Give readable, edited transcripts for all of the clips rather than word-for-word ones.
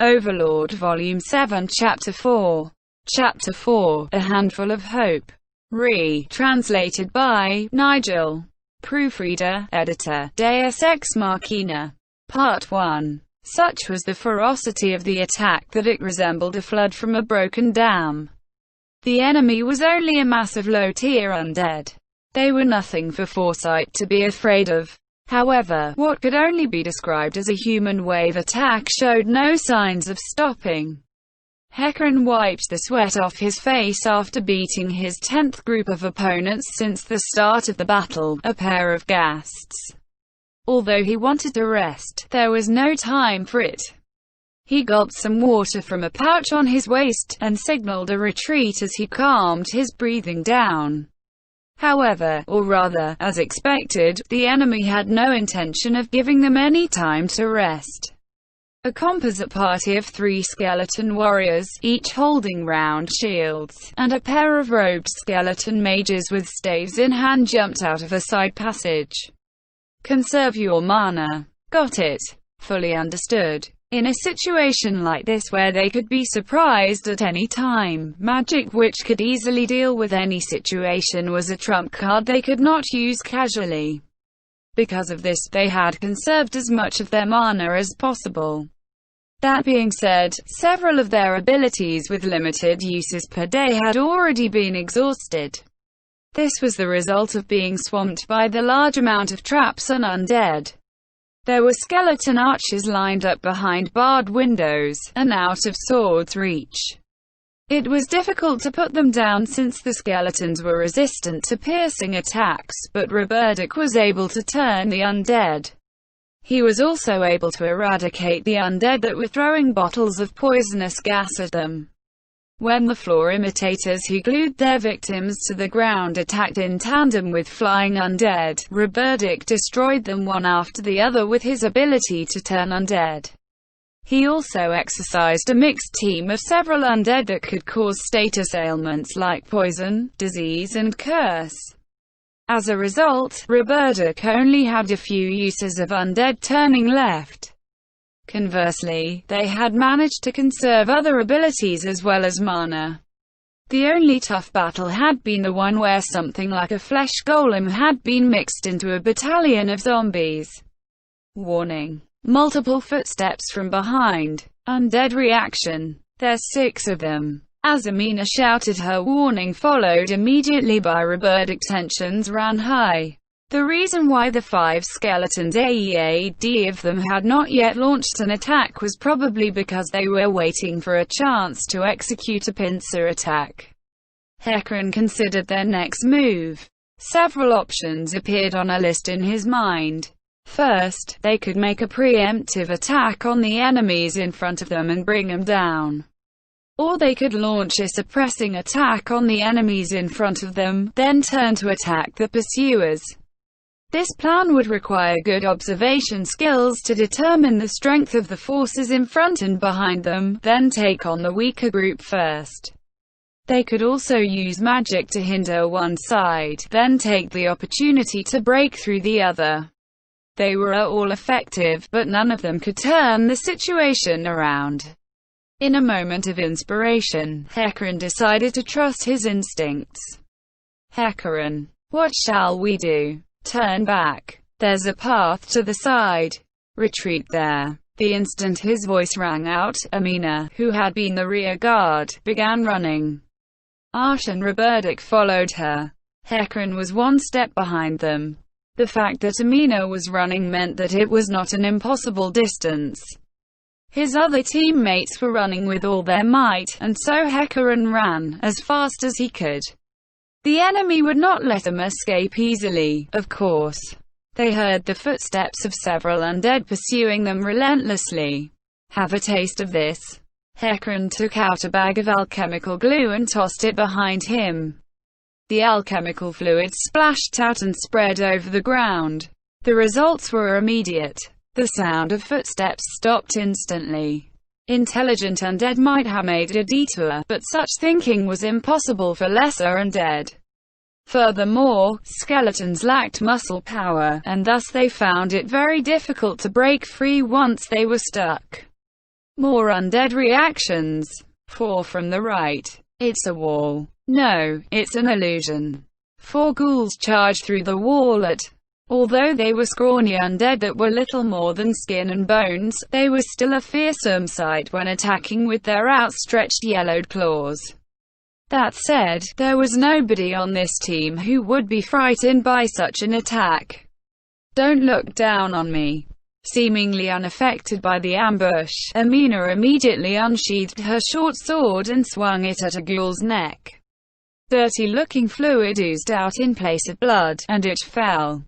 Overlord Volume 7 Chapter 4. Chapter 4, A Handful of Hope. Translated by Nigel. Proofreader, Editor, Deus Ex Machina. Part 1. Such was the ferocity of the attack that it resembled a flood from a broken dam. The enemy was only a mass of low-tier undead. They were nothing for Foresight to be afraid of. However, what could only be described as a human wave attack showed no signs of stopping. Hecarim wiped the sweat off his face after beating his 10th group of opponents since the start of the battle, a pair of ghasts. Although he wanted to rest, there was no time for it. He gulped some water from a pouch on his waist, and signaled a retreat as he calmed his breathing down. However, or rather, as expected, the enemy had no intention of giving them any time to rest. A composite party of 3 skeleton warriors, each holding round shields, and a pair of robed skeleton mages with staves in hand jumped out of a side passage. Conserve your mana. Got it. Fully understood. In a situation like this where they could be surprised at any time, magic which could easily deal with any situation was a trump card they could not use casually. Because of this, they had conserved as much of their mana as possible. That being said, several of their abilities with limited uses per day had already been exhausted. This was the result of being swamped by the large amount of traps and undead. There were skeleton archers lined up behind barred windows, and out of swords' reach. It was difficult to put them down since the skeletons were resistant to piercing attacks, but Robertic was able to turn the undead. He was also able to eradicate the undead that were throwing bottles of poisonous gas at them. When the floor imitators who glued their victims to the ground attacked in tandem with flying undead, Robertic destroyed them one after the other with his ability to turn undead. He also exercised a mixed team of several undead that could cause status ailments like poison, disease and curse. As a result, Robertic only had a few uses of undead turning left. Conversely, they had managed to conserve other abilities as well as mana. The only tough battle had been the one where something like a flesh golem had been mixed into a battalion of zombies. Warning. Multiple footsteps from behind. Undead reaction. There's 6 of them. As Amina shouted her warning, followed immediately by Robertic, tensions ran high. The reason why the 5 skeletons AEAD of them had not yet launched an attack was probably because they were waiting for a chance to execute a pincer attack. Hecarim considered their next move. Several options appeared on a list in his mind. First, they could make a preemptive attack on the enemies in front of them and bring them down. Or they could launch a suppressing attack on the enemies in front of them, then turn to attack the pursuers. This plan would require good observation skills to determine the strength of the forces in front and behind them, then take on the weaker group first. They could also use magic to hinder one side, then take the opportunity to break through the other. They were all effective, but none of them could turn the situation around. In a moment of inspiration, Hecarim decided to trust his instincts. Hecarim, what shall we do? Turn back. There's a path to the side. Retreat there. The instant his voice rang out, Amina, who had been the rear guard, began running. Arsh and Robertic followed her. Hecarim was 1 step behind them. The fact that Amina was running meant that it was not an impossible distance. His other teammates were running with all their might, and so Hecarim ran as fast as he could. The enemy would not let them escape easily, of course. They heard the footsteps of several undead pursuing them relentlessly. Have a taste of this. Hecarim took out a bag of alchemical glue and tossed it behind him. The alchemical fluid splashed out and spread over the ground. The results were immediate. The sound of footsteps stopped instantly. Intelligent undead might have made a detour, but such thinking was impossible for lesser undead. Furthermore, skeletons lacked muscle power, and thus they found it very difficult to break free once they were stuck. More undead reactions. 4 from the right. It's a wall. No, it's an illusion. 4 ghouls charged through the wall at. Although they were scrawny undead that were little more than skin and bones, they were still a fearsome sight when attacking with their outstretched yellowed claws. That said, there was nobody on this team who would be frightened by such an attack. Don't look down on me. Seemingly unaffected by the ambush, Amina immediately unsheathed her short sword and swung it at a ghoul's neck. Dirty-looking fluid oozed out in place of blood, and it fell.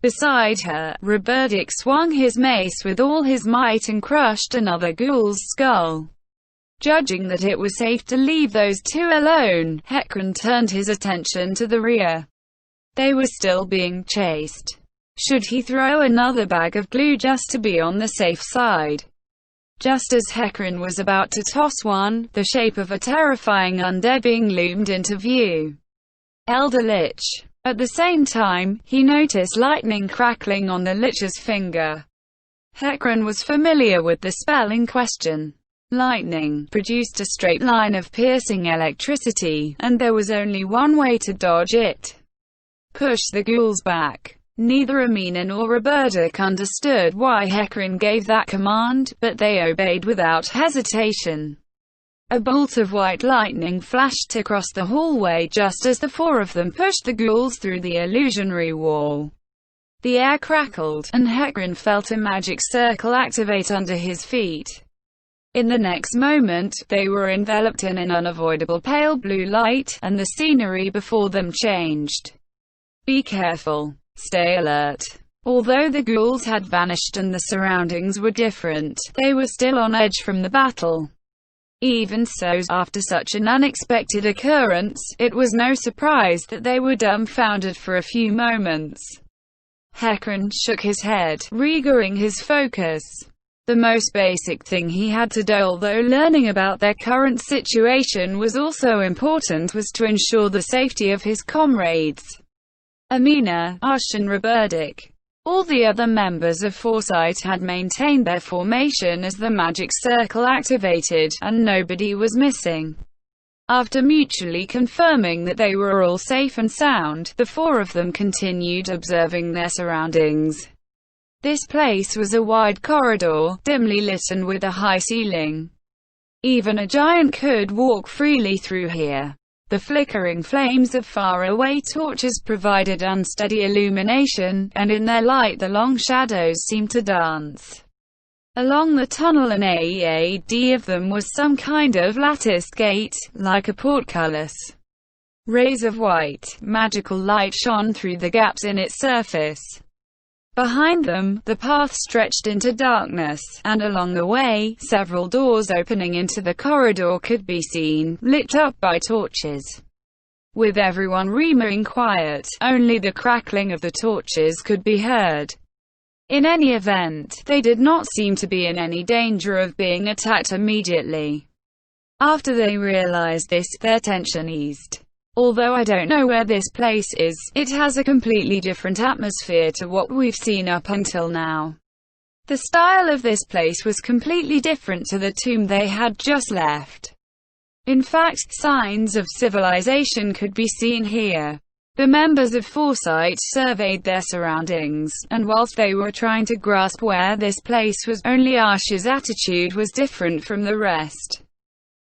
Beside her, Robertic swung his mace with all his might and crushed another ghoul's skull. Judging that it was safe to leave those two alone, Hekran turned his attention to the rear. They were still being chased. Should he throw another bag of glue just to be on the safe side? Just as Hekran was about to toss one, the shape of a terrifying undead being loomed into view. Elder Lich. At the same time, he noticed lightning crackling on the Lich's finger. Hekran was familiar with the spell in question. Lightning produced a straight line of piercing electricity, and there was only one way to dodge it. Push the ghouls back. Neither Amina nor Robertic understood why Hekran gave that command, but they obeyed without hesitation. A bolt of white lightning flashed across the hallway just as the 4 of them pushed the ghouls through the illusionary wall. The air crackled, and Hekran felt a magic circle activate under his feet. In the next moment, they were enveloped in an unavoidable pale blue light, and the scenery before them changed. Be careful. Stay alert. Although the ghouls had vanished and the surroundings were different, they were still on edge from the battle. Even so, after such an unexpected occurrence, it was no surprise that they were dumbfounded for a few moments. Hekran shook his head, regathering his focus. The most basic thing he had to do, although learning about their current situation was also important, was to ensure the safety of his comrades. Amina, Ash and Robertic. All the other members of Foresight had maintained their formation as the magic circle activated, and nobody was missing. After mutually confirming that they were all safe and sound, the 4 of them continued observing their surroundings. This place was a wide corridor, dimly lit and with a high ceiling. Even a giant could walk freely through here. The flickering flames of faraway torches provided unsteady illumination, and in their light the long shadows seemed to dance. Along the tunnel an aid of them was some kind of latticed gate, like a portcullis. Rays of white, magical light shone through the gaps in its surface. Behind them, the path stretched into darkness, and along the way, several doors opening into the corridor could be seen, lit up by torches. With everyone remaining quiet, only the crackling of the torches could be heard. In any event, they did not seem to be in any danger of being attacked immediately. After they realized this, their tension eased. Although I don't know where this place is, it has a completely different atmosphere to what we've seen up until now. The style of this place was completely different to the tomb they had just left. In fact, signs of civilization could be seen here. The members of Foresight surveyed their surroundings, and whilst they were trying to grasp where this place was, only Ash's attitude was different from the rest.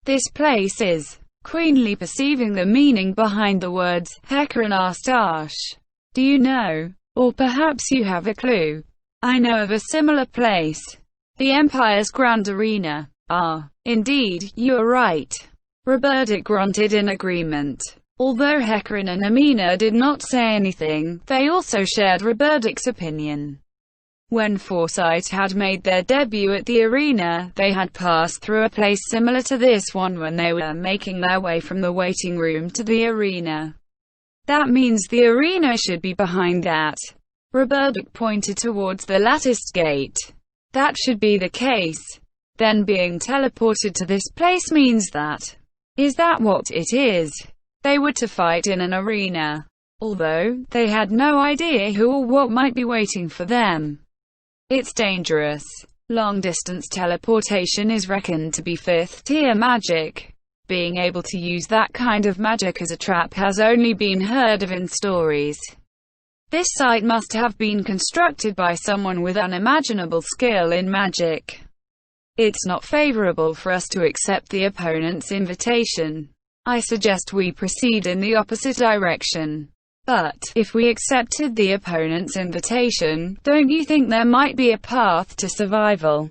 This place is... Queenly perceiving the meaning behind the words, Hekran asked Ash. Do you know? Or perhaps you have a clue. I know of a similar place. The Empire's Grand Arena. Ah, indeed, you are right. Robertic grunted in agreement. Although Hekran and Amina did not say anything, they also shared Robertic's opinion. When Foresight had made their debut at the arena, they had passed through a place similar to this one when they were making their way from the waiting room to the arena. That means the arena should be behind that. Robertic pointed towards the latticed gate. That should be the case. Then being teleported to this place means that. Is that what it is? They were to fight in an arena. Although, they had no idea who or what might be waiting for them. It's dangerous. Long-distance teleportation is reckoned to be 5th-tier magic. Being able to use that kind of magic as a trap has only been heard of in stories. This site must have been constructed by someone with unimaginable skill in magic. It's not favorable for us to accept the opponent's invitation. I suggest we proceed in the opposite direction. But, if we accepted the opponent's invitation, don't you think there might be a path to survival?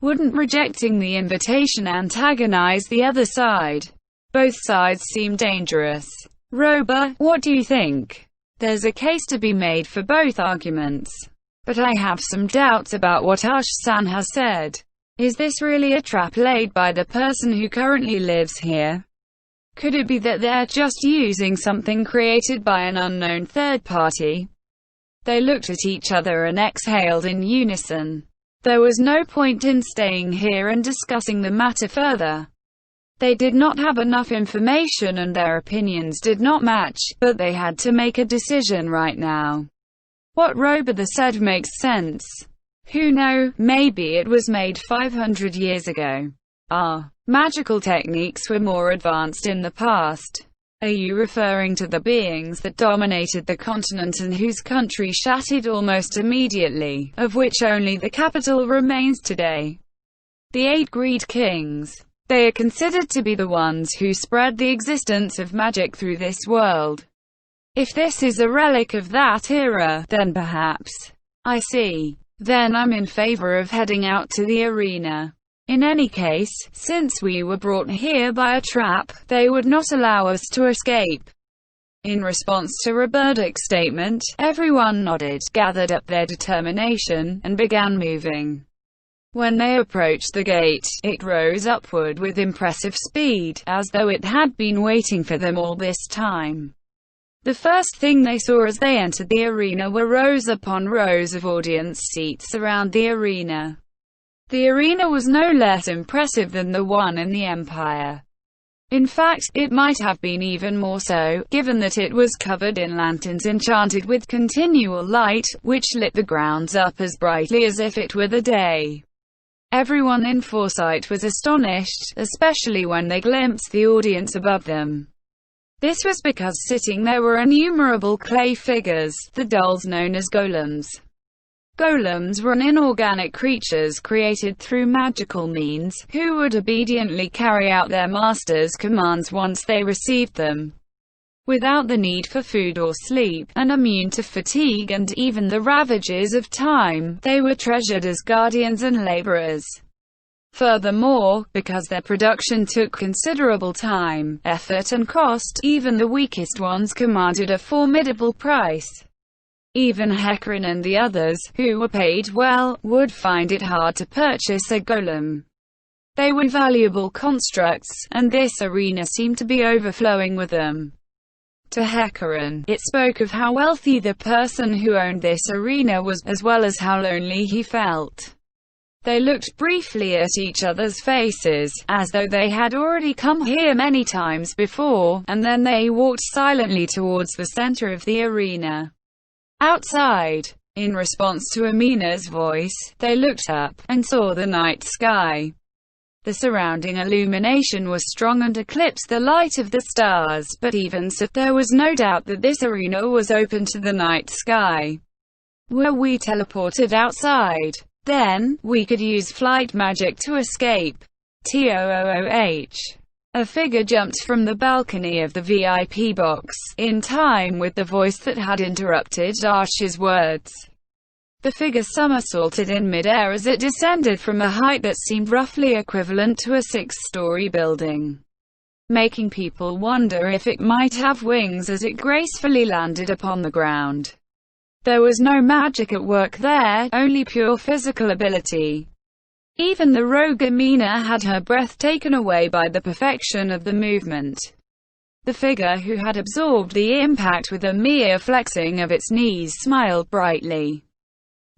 Wouldn't rejecting the invitation antagonize the other side? Both sides seem dangerous. Roba, what do you think? There's a case to be made for both arguments. But I have some doubts about what Ash-san has said. Is this really a trap laid by the person who currently lives here? Could it be that they're just using something created by an unknown third party? They looked at each other and exhaled in unison. There was no point in staying here and discussing the matter further. They did not have enough information and their opinions did not match, but they had to make a decision right now. What Robother said makes sense. Who knows, maybe it was made 500 years ago. Magical techniques were more advanced in the past. Are you referring to the beings that dominated the continent and whose country shattered almost immediately, of which only the capital remains today? The 8 Greed Kings. They are considered to be the ones who spread the existence of magic through this world. If this is a relic of that era, then perhaps. I see. Then I'm in favor of heading out to the arena. In any case, since we were brought here by a trap, they would not allow us to escape. In response to Robert's statement, everyone nodded, gathered up their determination, and began moving. When they approached the gate, it rose upward with impressive speed, as though it had been waiting for them all this time. The first thing they saw as they entered the arena were rows upon rows of audience seats around the arena. The arena was no less impressive than the one in the Empire. In fact, it might have been even more so, given that it was covered in lanterns enchanted with continual light, which lit the grounds up as brightly as if it were the day. Everyone in Foresight was astonished, especially when they glimpsed the audience above them. This was because sitting there were innumerable clay figures, the dolls known as golems. Golems were inorganic creatures created through magical means, who would obediently carry out their master's commands once they received them. Without the need for food or sleep, and immune to fatigue and even the ravages of time, they were treasured as guardians and laborers. Furthermore, because their production took considerable time, effort and cost, even the weakest ones commanded a formidable price. Even Hecarim and the others, who were paid well, would find it hard to purchase a golem. They were valuable constructs, and this arena seemed to be overflowing with them. To Hecarim, it spoke of how wealthy the person who owned this arena was, as well as how lonely he felt. They looked briefly at each other's faces, as though they had already come here many times before, and then they walked silently towards the center of the arena. Outside, in response to Amina's voice, they looked up, and saw the night sky. The surrounding illumination was strong and eclipsed the light of the stars, but even so, there was no doubt that this arena was open to the night sky. Were we teleported outside? Then, we could use flight magic to escape. TOOOH. A figure jumped from the balcony of the VIP box, in time with the voice that had interrupted Ash's words. The figure somersaulted in mid-air as it descended from a height that seemed roughly equivalent to a 6-story building, making people wonder if it might have wings as it gracefully landed upon the ground. There was no magic at work there, only pure physical ability. Even the rogue Amina had her breath taken away by the perfection of the movement. The figure, who had absorbed the impact with a mere flexing of its knees, smiled brightly.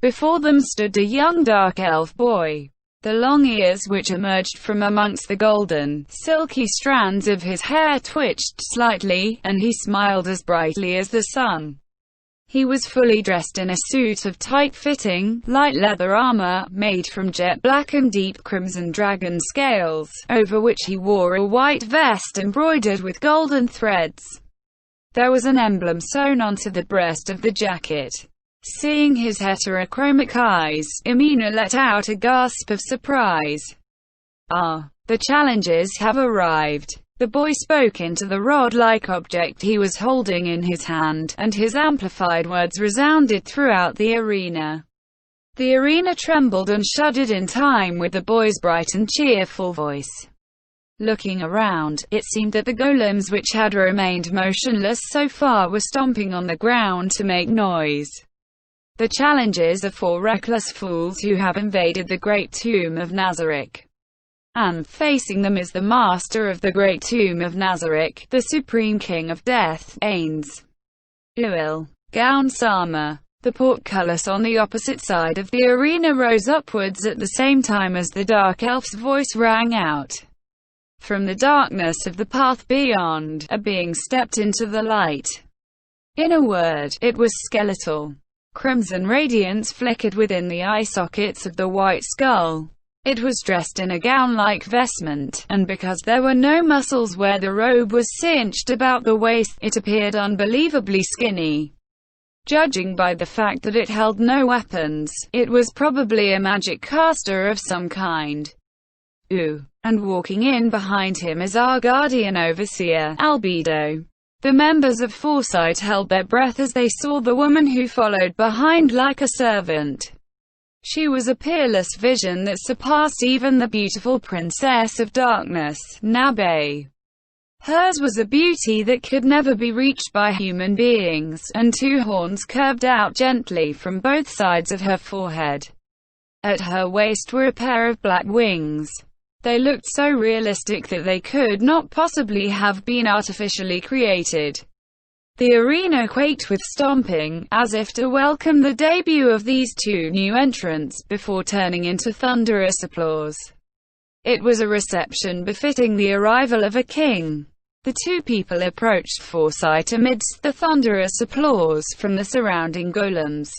Before them stood a young dark elf boy. The long ears which emerged from amongst the golden, silky strands of his hair twitched slightly, and he smiled as brightly as the sun. He was fully dressed in a suit of tight-fitting, light leather armor, made from jet black and deep crimson dragon scales, over which he wore a white vest embroidered with golden threads. There was an emblem sewn onto the breast of the jacket. Seeing his heterochromic eyes, Emina let out a gasp of surprise. "Ah, the challenges have arrived." The boy spoke into the rod-like object he was holding in his hand, and his amplified words resounded throughout the arena. The arena trembled and shuddered in time with the boy's bright and cheerful voice. Looking around, it seemed that the golems which had remained motionless so far were stomping on the ground to make noise. The challenges are 4 reckless fools who have invaded the Great Tomb of Nazarick. And facing them is the master of the Great Tomb of Nazarick, the Supreme King of Death, Ains Uil Gaun Sama. The portcullis on the opposite side of the arena rose upwards at the same time as the Dark Elf's voice rang out. From the darkness of the path beyond, a being stepped into the light. In a word, it was skeletal. Crimson radiance flickered within the eye sockets of the white skull. It was dressed in a gown-like vestment, and because there were no muscles where the robe was cinched about the waist, it appeared unbelievably skinny. Judging by the fact that it held no weapons, it was probably a magic caster of some kind. Ooh. And walking in behind him is our guardian overseer, Albedo. The members of Foresight held their breath as they saw the woman who followed behind like a servant. She was a peerless vision that surpassed even the beautiful Princess of Darkness, Nabe. Hers was a beauty that could never be reached by human beings, and 2 horns curved out gently from both sides of her forehead. At her waist were a pair of black wings. They looked so realistic that they could not possibly have been artificially created. The arena quaked with stomping, as if to welcome the debut of these 2 new entrants, before turning into thunderous applause. It was a reception befitting the arrival of a king. The 2 people approached Foresight amidst the thunderous applause from the surrounding golems.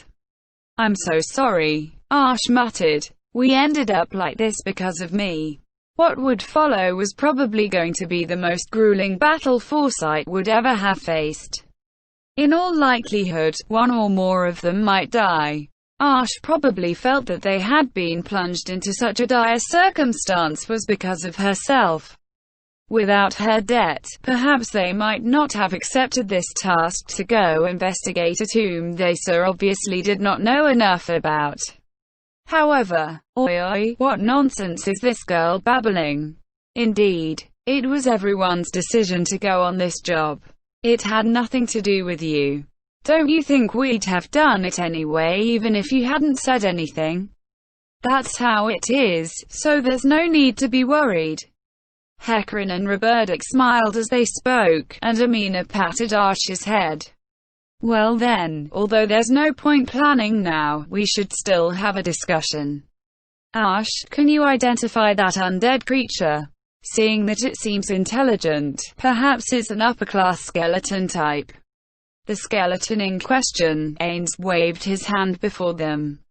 "I'm so sorry," Ash muttered. "We ended up like this because of me." What would follow was probably going to be the most grueling battle Foresight would ever have faced. In all likelihood, 1 or more of them might die. Ash probably felt that they had been plunged into such a dire circumstance was because of herself. Without her debt, perhaps they might not have accepted this task to go investigate a tomb they so obviously did not know enough about. However, oi, what nonsense is this girl babbling? Indeed, it was everyone's decision to go on this job. It had nothing to do with you. Don't you think we'd have done it anyway even if you hadn't said anything? That's how it is, so there's no need to be worried. Hecarim and Robertic smiled as they spoke, and Emina patted Ash's head. Well then, although there's no point planning now, we should still have a discussion. Ash, can you identify that undead creature? Seeing that it seems intelligent, perhaps it's an upper-class skeleton type. The skeleton in question, Ains waved his hand before them.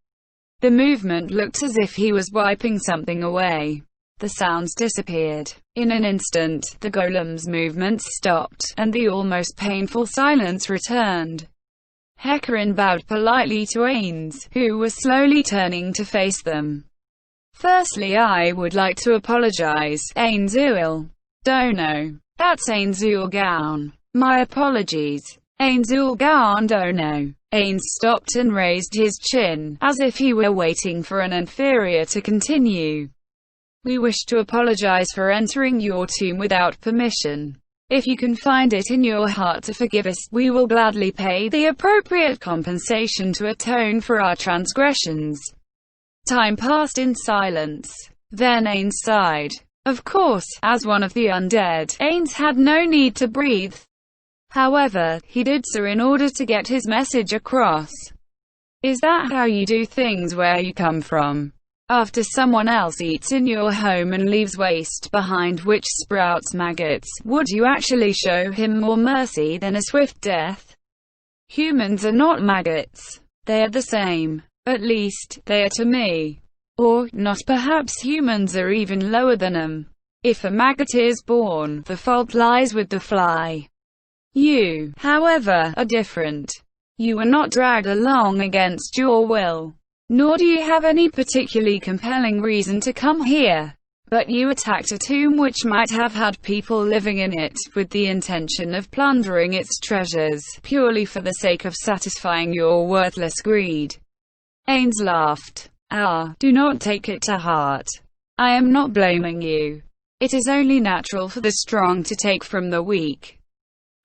The movement looked as if he was wiping something away. The sounds disappeared. In an instant, the golem's movements stopped, and the almost painful silence returned. Hecarim bowed politely to Ains, who was slowly turning to face them. Firstly, I would like to apologize, Ains Uil. Dono. That's Ains Uil Gaun. My apologies. Ains Uil Gaun Dono. Ains stopped and raised his chin, as if he were waiting for an inferior to continue. We wish to apologize for entering your tomb without permission. If you can find it in your heart to forgive us, we will gladly pay the appropriate compensation to atone for our transgressions. Time passed in silence. Then Ains sighed. Of course, as one of the undead, Ains had no need to breathe. However, he did so in order to get his message across. Is that how you do things where you come from? After someone else eats in your home and leaves waste behind which sprouts maggots, would you actually show him more mercy than a swift death? Humans are not maggots. They are the same. At least, they are to me. Or, not perhaps humans are even lower than them. If a maggot is born, the fault lies with the fly. You, however, are different. You were not dragged along against your will. Nor do you have any particularly compelling reason to come here. But you attacked a tomb which might have had people living in it, with the intention of plundering its treasures, purely for the sake of satisfying your worthless greed. Ains laughed. Ah, do not take it to heart. I am not blaming you. It is only natural for the strong to take from the weak.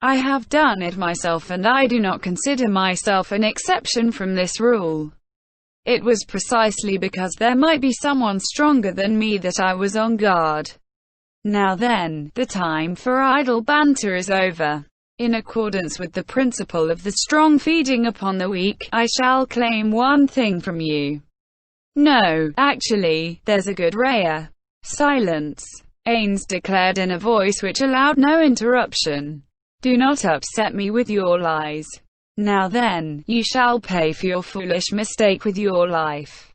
I have done it myself and I do not consider myself an exception from this rule. It was precisely because there might be someone stronger than me that I was on guard. Now then, the time for idle banter is over. In accordance with the principle of the strong feeding upon the weak, I shall claim one thing from you. No, actually, there's a good raya. Silence. Ains declared in a voice which allowed no interruption. Do not upset me with your lies. Now then, you shall pay for your foolish mistake with your life.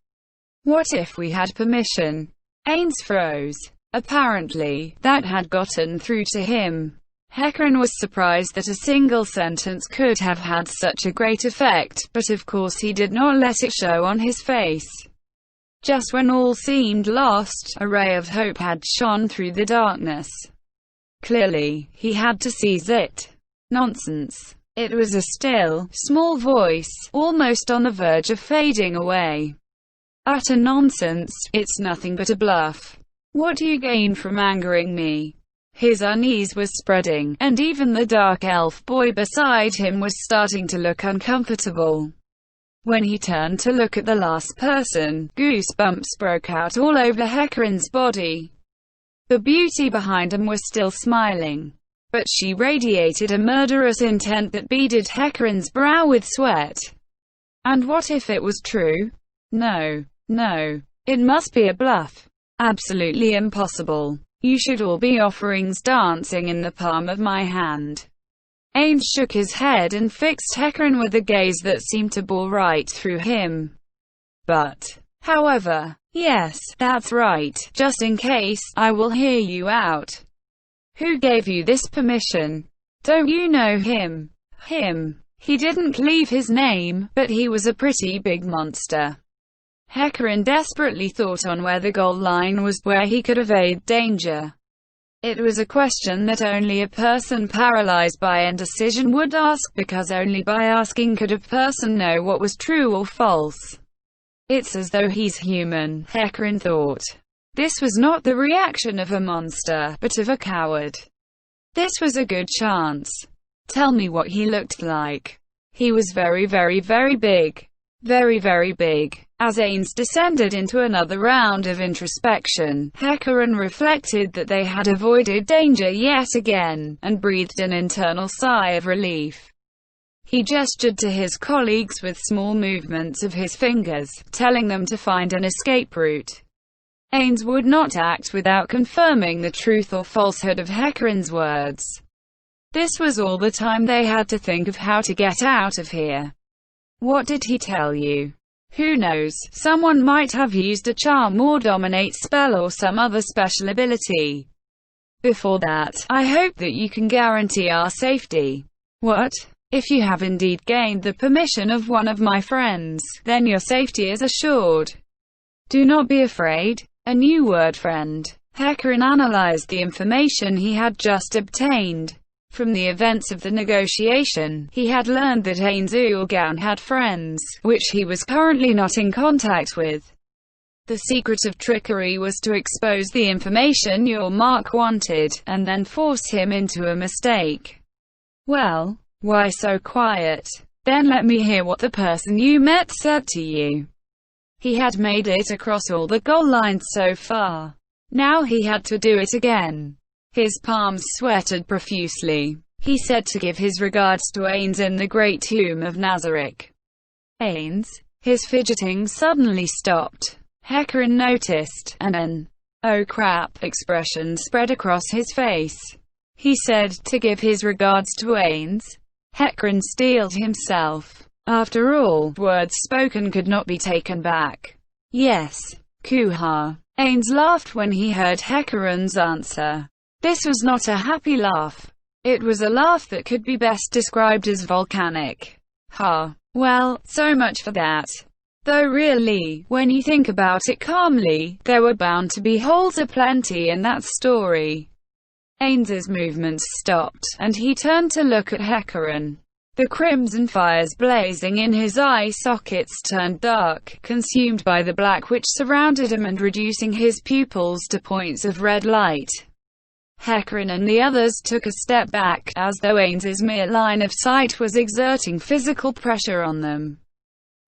What if we had permission? Ains froze. Apparently, that had gotten through to him. Hecarim was surprised that a single sentence could have had such a great effect, but of course he did not let it show on his face. Just when all seemed lost, a ray of hope had shone through the darkness. Clearly, he had to seize it. Nonsense. It was a still, small voice, almost on the verge of fading away. Utter nonsense, it's nothing but a bluff. What do you gain from angering me? His unease was spreading, and even the dark elf boy beside him was starting to look uncomfortable. When he turned to look at the last person, goosebumps broke out all over Hecarim's body. The beauty behind him was still smiling, but she radiated a murderous intent that beaded Hecarim's brow with sweat. And what if it was true? No. No. It must be a bluff. Absolutely impossible. You should all be offerings dancing in the palm of my hand. Ains shook his head and fixed Hecarim with a gaze that seemed to bore right through him. But, however, yes, that's right, just in case, I will hear you out. Who gave you this permission? Don't you know him? Him. He didn't leave his name, but he was a pretty big monster. Hecarim desperately thought on where the goal line was, where he could evade danger. It was a question that only a person paralyzed by indecision would ask, because only by asking could a person know what was true or false. It's as though he's human, Hecarim thought. This was not the reaction of a monster, but of a coward. This was a good chance. Tell me what he looked like. He was very, very, very big. Very, very big. As Ains descended into another round of introspection, Hecarim reflected that they had avoided danger yet again, and breathed an internal sigh of relief. He gestured to his colleagues with small movements of his fingers, telling them to find an escape route. Ains would not act without confirming the truth or falsehood of Hecarim's words. This was all the time they had to think of how to get out of here. What did he tell you? Who knows, someone might have used a charm or dominate spell or some other special ability. Before that, I hope that you can guarantee our safety. What? If you have indeed gained the permission of one of my friends, then your safety is assured. Do not be afraid. A new word, friend. Hecarim analyzed the information he had just obtained. From the events of the negotiation, he had learned that Ains Ulgan had friends, which he was currently not in contact with. The secret of trickery was to expose the information your mark wanted, and then force him into a mistake. Well, why so quiet? Then let me hear what the person you met said to you. He had made it across all the goal lines so far. Now he had to do it again. His palms sweated profusely. He said to give his regards to Ains in the great tomb of Nazarick. Ains? His fidgeting suddenly stopped. Hecarim noticed, and an "oh crap" expression spread across his face. He said, to give his regards to Ains. Hecarim steeled himself. After all, words spoken could not be taken back. Yes. Kuha. Ains laughed when he heard Hecarim's answer. This was not a happy laugh. It was a laugh that could be best described as volcanic. Ha. Well, so much for that. Though really, when you think about it calmly, there were bound to be holes aplenty in that story. Ains's movements stopped, and he turned to look at Hecarim. The crimson fires blazing in his eye sockets turned dark, consumed by the black which surrounded him and reducing his pupils to points of red light. Hecarim and the others took a step back, as though Ains's mere line of sight was exerting physical pressure on them.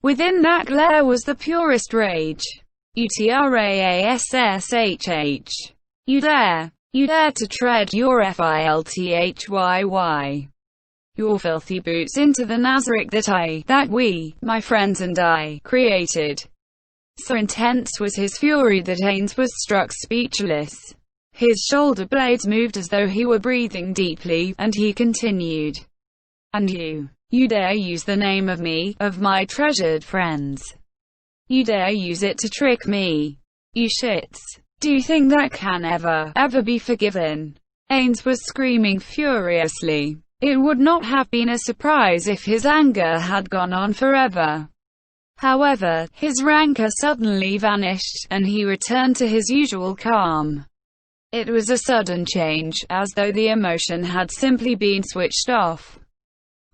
Within that glare was the purest rage. Utrasshh. You dare to tread your filthyy. Your filthy boots into the Nazarick that we, my friends and I, created. So intense was his fury that Ains was struck speechless. His shoulder blades moved as though he were breathing deeply, and he continued. And you dare use the name of me, of my treasured friends. You dare use it to trick me. You shits. Do you think that can ever be forgiven? Ains was screaming furiously. It would not have been a surprise if his anger had gone on forever. However, his rancor suddenly vanished, and he returned to his usual calm. It was a sudden change, as though the emotion had simply been switched off.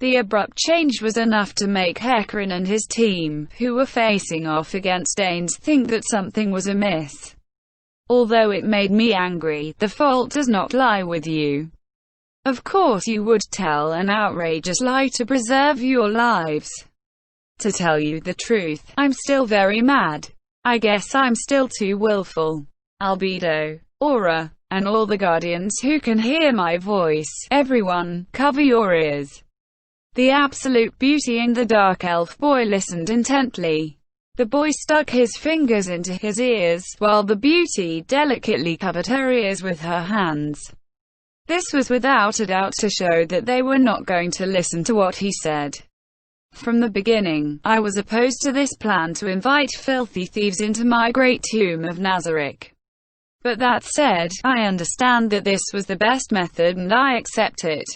The abrupt change was enough to make Hecarim and his team, who were facing off against Ains, think that something was amiss. Although it made me angry, the fault does not lie with you. Of course you would tell an outrageous lie to preserve your lives. To tell you the truth, I'm still very mad. I guess I'm still too willful. Albedo, Aura, and all the Guardians who can hear my voice, everyone, cover your ears. The absolute beauty and the dark elf boy listened intently. The boy stuck his fingers into his ears, while the beauty delicately covered her ears with her hands. This was without a doubt to show that they were not going to listen to what he said. From the beginning, I was opposed to this plan to invite filthy thieves into my great tomb of Nazarick. But that said, I understand that this was the best method and I accept it.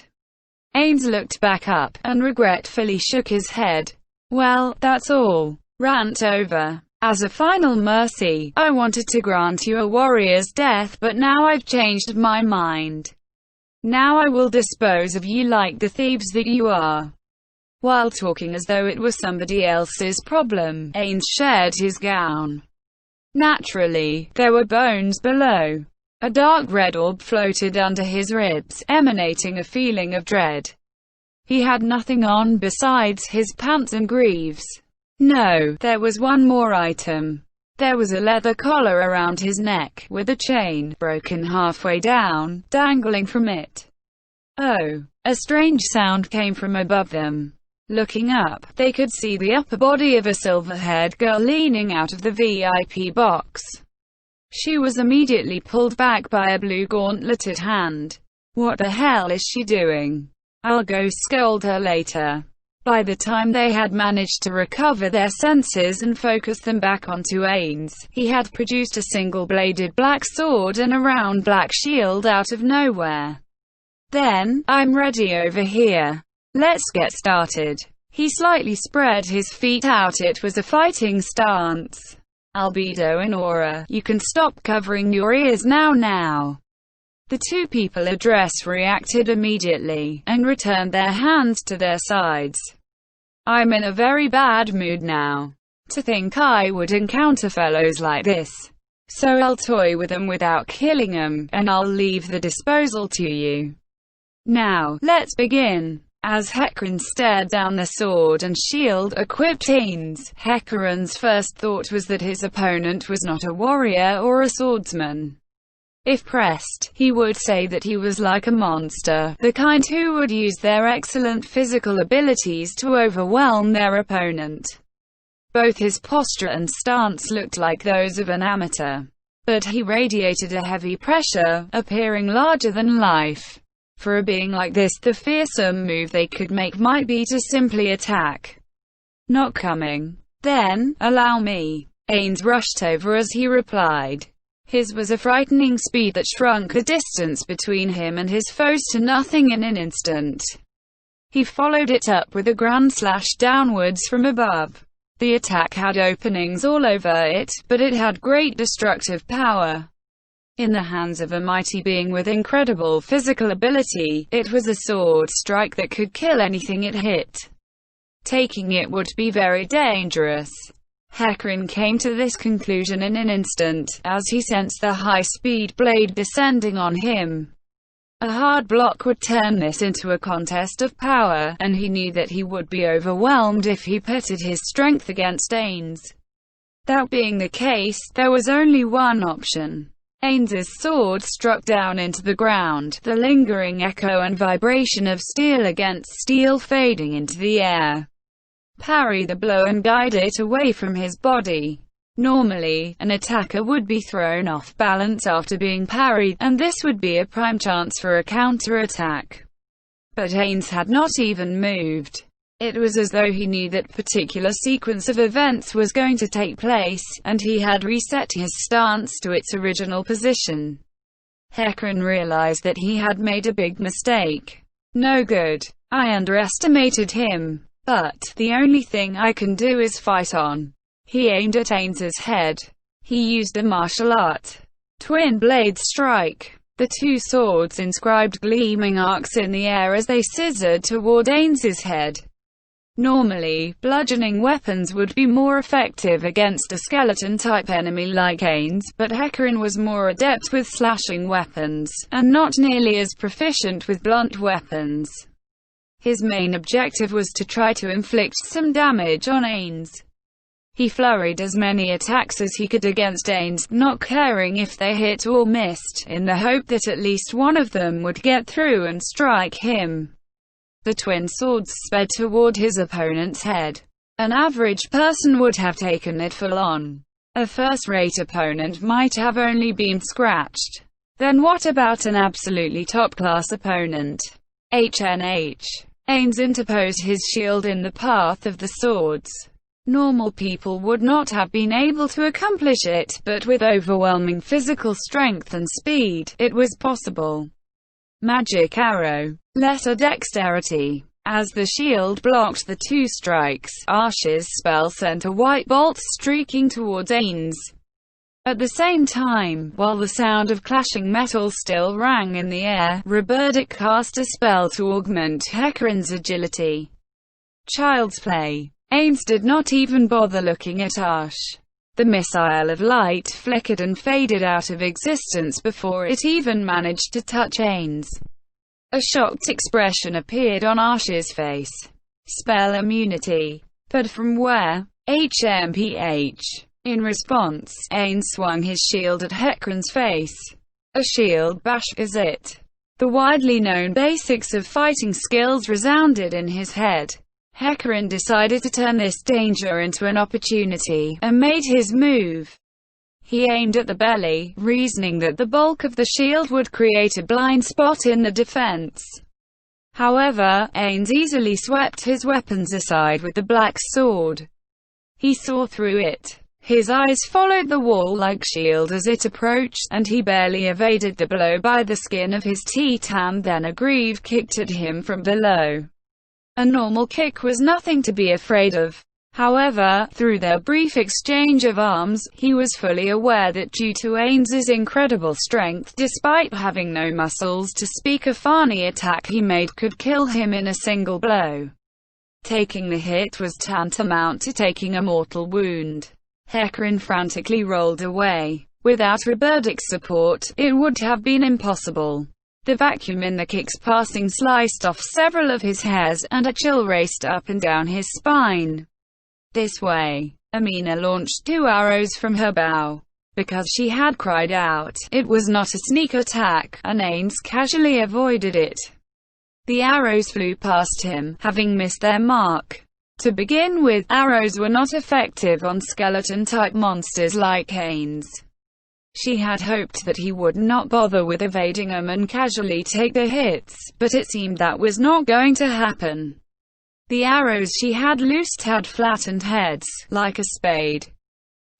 Ains looked back up, and regretfully shook his head. Well, that's all. Rant over. As a final mercy, I wanted to grant you a warrior's death, but now I've changed my mind. Now I will dispose of you like the thieves that you are. While talking as though it was somebody else's problem, Ains shared his gown. Naturally, there were bones below. A dark red orb floated under his ribs, emanating a feeling of dread. He had nothing on besides his pants and greaves. No, there was one more item. There was a leather collar around his neck, with a chain, broken halfway down, dangling from it. Oh! A strange sound came from above them. Looking up, they could see the upper body of a silver-haired girl leaning out of the VIP box. She was immediately pulled back by a blue gauntleted hand. What the hell is she doing? I'll go scold her later. By the time they had managed to recover their senses and focus them back onto Ains, he had produced a single-bladed black sword and a round black shield out of nowhere. Then, I'm ready over here. Let's get started. He slightly spread his feet out. It was a fighting stance. Albedo and Aura, you can stop covering your ears now. The two people addressed reacted immediately, and returned their hands to their sides. I'm in a very bad mood now. To think I would encounter fellows like this. So I'll toy with them without killing them, and I'll leave the disposal to you. Now, let's begin. As Hecarim stared down the sword and shield-equipped Ains, Hecarim's first thought was that his opponent was not a warrior or a swordsman. If pressed, he would say that he was like a monster, the kind who would use their excellent physical abilities to overwhelm their opponent. Both his posture and stance looked like those of an amateur. But he radiated a heavy pressure, appearing larger than life. For a being like this, the fearsome move they could make might be to simply attack. Not coming. Then, allow me. Ains rushed over as he replied. His was a frightening speed that shrunk the distance between him and his foes to nothing in an instant. He followed it up with a grand slash downwards from above. The attack had openings all over it, but it had great destructive power. In the hands of a mighty being with incredible physical ability, it was a sword strike that could kill anything it hit. Taking it would be very dangerous. Hecarim came to this conclusion in an instant, as he sensed the high-speed blade descending on him. A hard block would turn this into a contest of power, and he knew that he would be overwhelmed if he pitted his strength against Ains. That being the case, there was only one option. Ains's sword struck down into the ground, the lingering echo and vibration of steel against steel fading into the air. Parry the blow and guide it away from his body. Normally, an attacker would be thrown off balance after being parried, and this would be a prime chance for a counter-attack. But Ains had not even moved. It was as though he knew that particular sequence of events was going to take place, and he had reset his stance to its original position. Hecarim realized that he had made a big mistake. No good. I underestimated him. But the only thing I can do is fight on. He aimed at Ains's head. He used a martial art. Twin blade strike. The two swords inscribed gleaming arcs in the air as they scissored toward Ains's head. Normally, bludgeoning weapons would be more effective against a skeleton-type enemy like Ains, but Hecarim was more adept with slashing weapons, and not nearly as proficient with blunt weapons. His main objective was to try to inflict some damage on Ains. He flurried as many attacks as he could against Ains, not caring if they hit or missed, in the hope that at least one of them would get through and strike him. The twin swords sped toward his opponent's head. An average person would have taken it full on. A first-rate opponent might have only been scratched. Then what about an absolutely top-class opponent? HNH. Ains interposed his shield in the path of the swords. Normal people would not have been able to accomplish it, but with overwhelming physical strength and speed, it was possible. Magic arrow. Lesser dexterity. As the shield blocked the two strikes, Arsh's spell sent a white bolt streaking towards Ains. At the same time, while the sound of clashing metal still rang in the air, Robertic cast a spell to augment Hecarim's agility. Child's play. Ains did not even bother looking at Arsh. The missile of light flickered and faded out of existence before it even managed to touch Ains. A shocked expression appeared on Arsh's face. Spell immunity. But from where? HMPH. In response, Ains swung his shield at Hecarim's face. A shield bash, is it? The widely known basics of fighting skills resounded in his head. Hecarim decided to turn this danger into an opportunity, and made his move. He aimed at the belly, reasoning that the bulk of the shield would create a blind spot in the defense. However, Ains easily swept his weapons aside with the black sword. He saw through it. His eyes followed the wall-like shield as it approached, and he barely evaded the blow by the skin of his teeth, and then a greave kicked at him from below. A normal kick was nothing to be afraid of. However, through their brief exchange of arms, he was fully aware that due to Ains's incredible strength, despite having no muscles to speak of, any attack he made could kill him in a single blow. Taking the hit was tantamount to taking a mortal wound. Hecarim frantically rolled away. Without Robertic's support, it would have been impossible. The vacuum in the kick's passing sliced off several of his hairs, and a chill raced up and down his spine. This way, Amina launched 2 arrows from her bow. Because she had cried out, it was not a sneak attack, and Ains casually avoided it. The arrows flew past him, having missed their mark. To begin with, arrows were not effective on skeleton-type monsters like Ains. She had hoped that he would not bother with evading them and casually take the hits, but it seemed that was not going to happen. The arrows she had loosed had flattened heads, like a spade.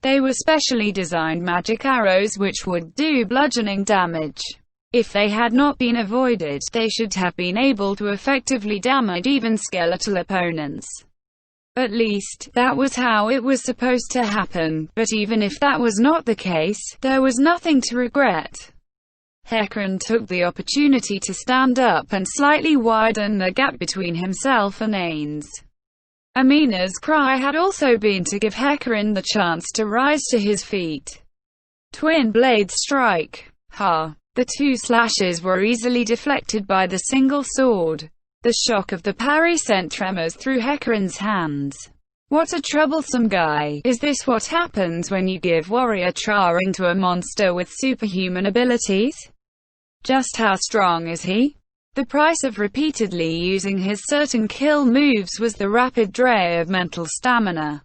They were specially designed magic arrows which would do bludgeoning damage. If they had not been avoided, they should have been able to effectively damage even skeletal opponents. At least, that was how it was supposed to happen, but even if that was not the case, there was nothing to regret. Hecarim took the opportunity to stand up and slightly widen the gap between himself and Ainz. Amina's cry had also been to give Hecarim the chance to rise to his feet. Twin blade strike. Ha! The two slashes were easily deflected by the single sword. The shock of the parry sent tremors through Hecarim's hands. What a troublesome guy. Is this what happens when you give warrior charring to a monster with superhuman abilities? Just how strong is he? The price of repeatedly using his certain kill moves was the rapid drain of mental stamina.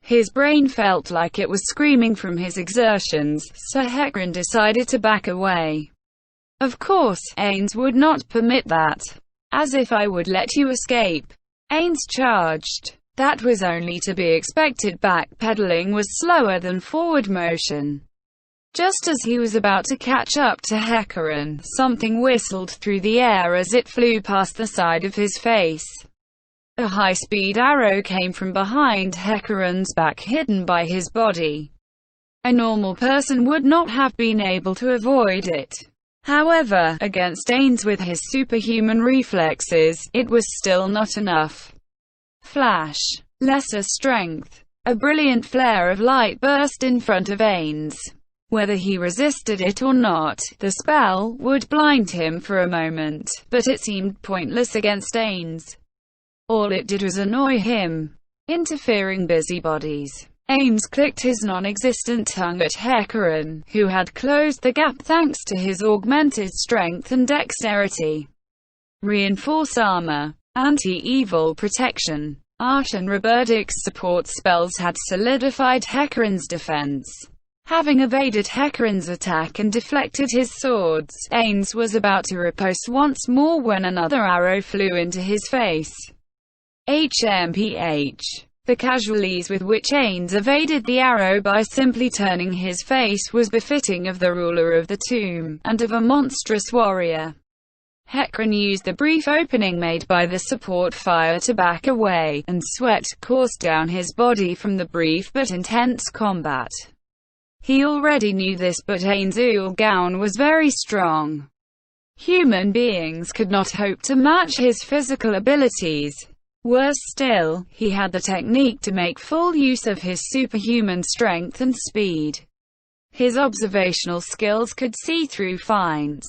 His brain felt like it was screaming from his exertions, so Hecarim decided to back away. Of course, Ainz would not permit that. As if I would let you escape. Ainz charged. That was only to be expected. Backpedaling was slower than forward motion. Just as he was about to catch up to Hecarim, something whistled through the air as it flew past the side of his face. A high-speed arrow came from behind Hecarim's back, hidden by his body. A normal person would not have been able to avoid it. However, against Ainz with his superhuman reflexes, it was still not enough. Flash. Lesser strength. A brilliant flare of light burst in front of Ainz. Whether he resisted it or not, the spell would blind him for a moment, but it seemed pointless against Ainz. All it did was annoy him. Interfering busybodies. Ainz clicked his non-existent tongue at Hecarim, who had closed the gap thanks to his augmented strength and dexterity. Reinforce armor. Anti-evil protection. Art and Roberdic's support spells had solidified Hecarim's defense. Having evaded Hecarim's attack and deflected his swords, Ainz was about to riposte once more when another arrow flew into his face. HMPH. The casual ease with which Ainz evaded the arrow by simply turning his face was befitting of the ruler of the tomb, and of a monstrous warrior. Hecarim used the brief opening made by the support fire to back away, and sweat coursed down his body from the brief but intense combat. He already knew this, but Ainz's gown was very strong. Human beings could not hope to match his physical abilities. Worse still, he had the technique to make full use of his superhuman strength and speed. His observational skills could see through finds.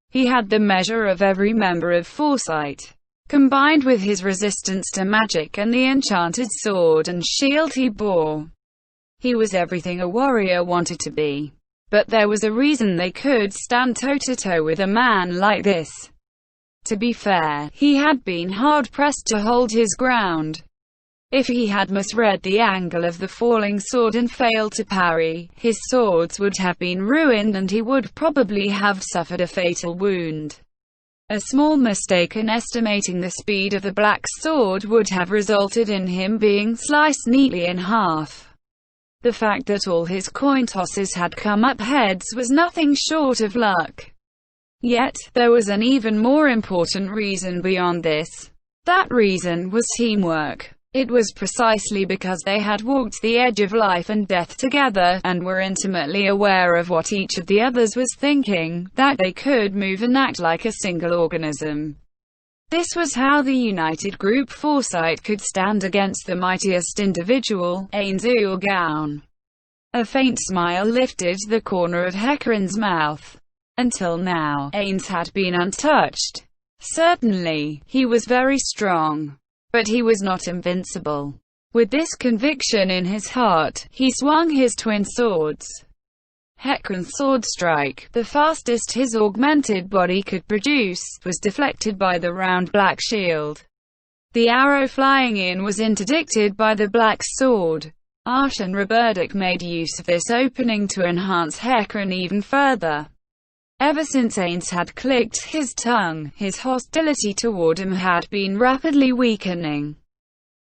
He had the measure of every member of Foresight. Combined with his resistance to magic and the enchanted sword and shield he bore, he was everything a warrior wanted to be. But there was a reason they could stand toe-to-toe with a man like this. To be fair, he had been hard-pressed to hold his ground. If he had misread the angle of the falling sword and failed to parry, his swords would have been ruined and he would probably have suffered a fatal wound. A small mistake in estimating the speed of the black sword would have resulted in him being sliced neatly in half. The fact that all his coin tosses had come up heads was nothing short of luck. Yet, there was an even more important reason beyond this. That reason was teamwork. It was precisely because they had walked the edge of life and death together, and were intimately aware of what each of the others was thinking, that they could move and act like a single organism. This was how the united group Foresight could stand against the mightiest individual, Ainz's gown. A faint smile lifted the corner of Hecarim's mouth. Until now, Ainz had been untouched. Certainly, he was very strong. But he was not invincible. With this conviction in his heart, he swung his twin swords. Hecarim's sword strike, the fastest his augmented body could produce, was deflected by the round black shield. The arrow flying in was interdicted by the black sword. Ash and Robertic made use of this opening to enhance Hecarim even further. Ever since Ainz had clicked his tongue, his hostility toward him had been rapidly weakening.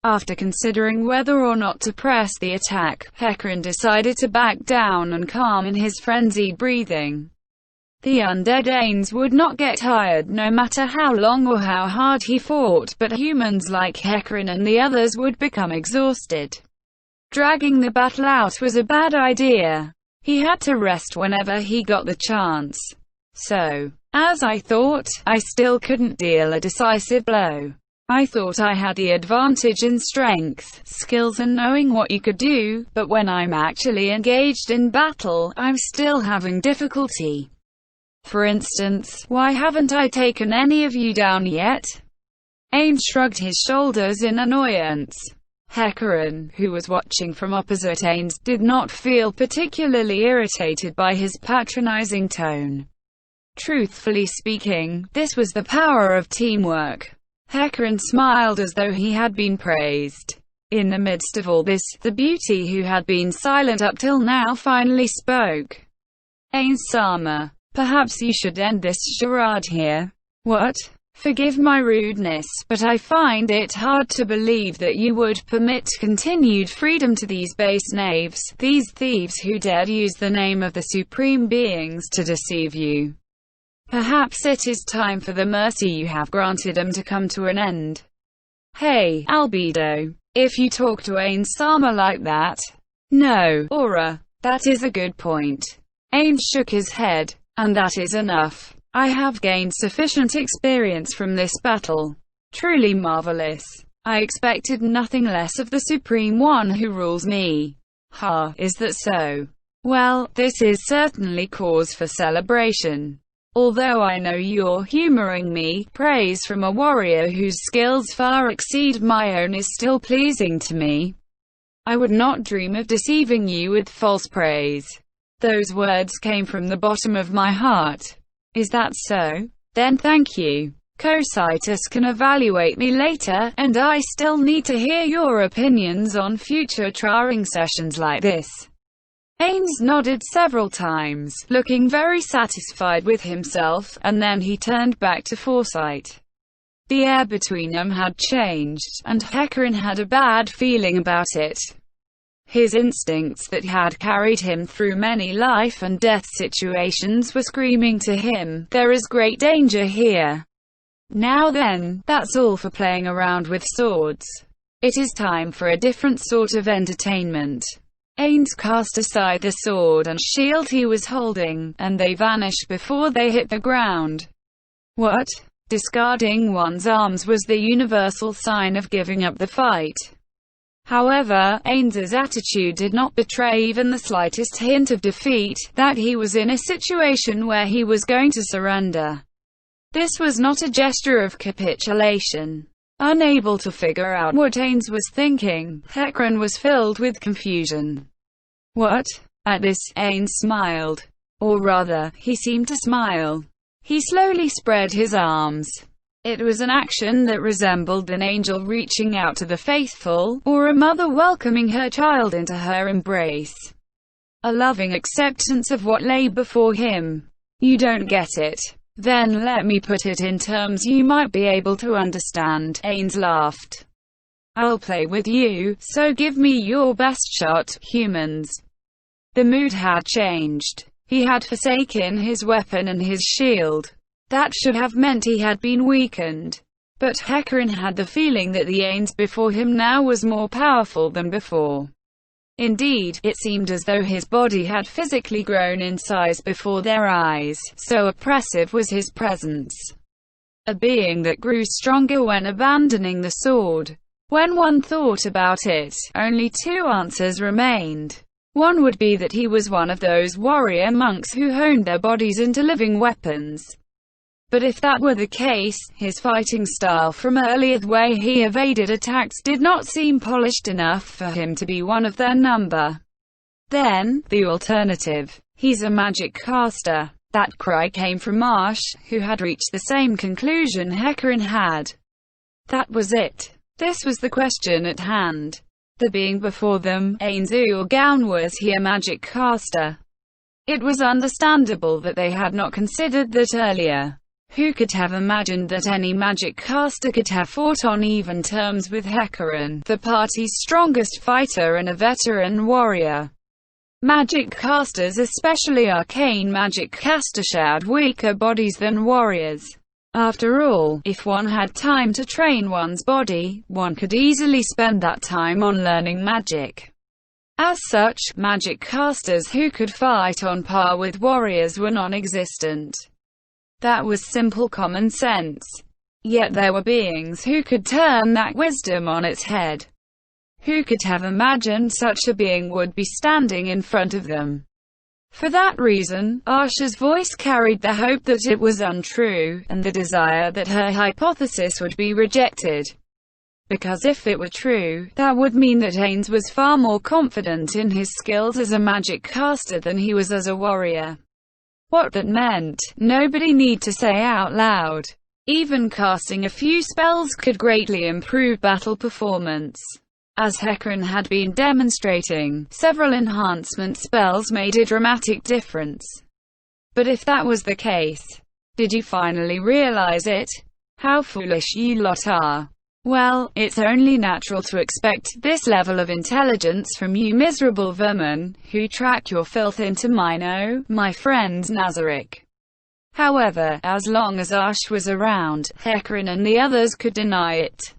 After considering whether or not to press the attack, Hecarim decided to back down and calm in his frenzied breathing. The undead Ainz would not get tired no matter how long or how hard he fought, but humans like Hecarim and the others would become exhausted. Dragging the battle out was a bad idea. He had to rest whenever he got the chance. So, as I thought, I still couldn't deal a decisive blow. I thought I had the advantage in strength, skills and knowing what you could do, but when I'm actually engaged in battle, I'm still having difficulty. For instance, why haven't I taken any of you down yet? Ainz shrugged his shoulders in annoyance. Hecarim, who was watching from opposite Ainz, did not feel particularly irritated by his patronizing tone. Truthfully speaking, this was the power of teamwork. Hecarim smiled as though he had been praised. In the midst of all this, the beauty who had been silent up till now finally spoke. Ainz-sama, perhaps you should end this charade here. What? Forgive my rudeness, but I find it hard to believe that you would permit continued freedom to these base knaves, these thieves who dared use the name of the Supreme Beings to deceive you. Perhaps it is time for the mercy you have granted them to come to an end. Hey, Albedo, if you talk to Ainz-sama like that. No, Aura, that is a good point. Ainz shook his head. And that is enough. I have gained sufficient experience from this battle. Truly marvelous. I expected nothing less of the Supreme One who rules me. Ha, is that so? Well, this is certainly cause for celebration. Although I know you're humoring me, praise from a warrior whose skills far exceed my own is still pleasing to me. I would not dream of deceiving you with false praise. Those words came from the bottom of my heart. Is that so? Then thank you. Cositus can evaluate me later, and I still need to hear your opinions on future trying sessions like this. Ainz nodded several times, looking very satisfied with himself, and then he turned back to Foresight. The air between them had changed, and Hecarim had a bad feeling about it. His instincts that had carried him through many life and death situations were screaming to him, there is great danger here. Now then, that's all for playing around with swords. It is time for a different sort of entertainment. Ainz cast aside the sword and shield he was holding, and they vanished before they hit the ground. What? Discarding one's arms was the universal sign of giving up the fight. However, Ainz's attitude did not betray even the slightest hint of defeat, that he was in a situation where he was going to surrender. This was not a gesture of capitulation. Unable to figure out what Ainz was thinking, Hecarim was filled with confusion. What? At this, Ainz smiled. Or rather, he seemed to smile. He slowly spread his arms. It was an action that resembled an angel reaching out to the faithful, or a mother welcoming her child into her embrace. A loving acceptance of what lay before him. You don't get it. Then let me put it in terms you might be able to understand, Ainz laughed. I'll play with you, so give me your best shot, humans. The mood had changed. He had forsaken his weapon and his shield. That should have meant he had been weakened. But Hecarim had the feeling that the Ainz before him now was more powerful than before. Indeed, it seemed as though his body had physically grown in size before their eyes, so oppressive was his presence. A being that grew stronger when abandoning the sword. When one thought about it, only two answers remained. One would be that he was one of those warrior monks who honed their bodies into living weapons. But if that were the case, his fighting style from earlier, the way he evaded attacks, did not seem polished enough for him to be one of their number. Then, the alternative. He's a magic caster. That cry came from Marsh, who had reached the same conclusion Hecarim had. That was it. This was the question at hand. The being before them, Ainsu or Gown, was he a magic caster? It was understandable that they had not considered that earlier. Who could have imagined that any magic caster could have fought on even terms with Hecarim, the party's strongest fighter and a veteran warrior? Magic casters, especially arcane magic casters, had weaker bodies than warriors. After all, if one had time to train one's body, one could easily spend that time on learning magic. As such, magic casters who could fight on par with warriors were non-existent. That was simple common sense. Yet there were beings who could turn that wisdom on its head. Who could have imagined such a being would be standing in front of them? For that reason, Asha's voice carried the hope that it was untrue, and the desire that her hypothesis would be rejected. Because if it were true, that would mean that Ainz was far more confident in his skills as a magic caster than he was as a warrior. What that meant, nobody need to say out loud. Even casting a few spells could greatly improve battle performance. As Hecarim had been demonstrating, several enhancement spells made a dramatic difference. But if that was the case, did you finally realize it? How foolish you lot are. Well, it's only natural to expect this level of intelligence from you miserable vermin, who track your filth into my friend Nazarick. However, as long as Ash was around, Hecarim and the others could deny it.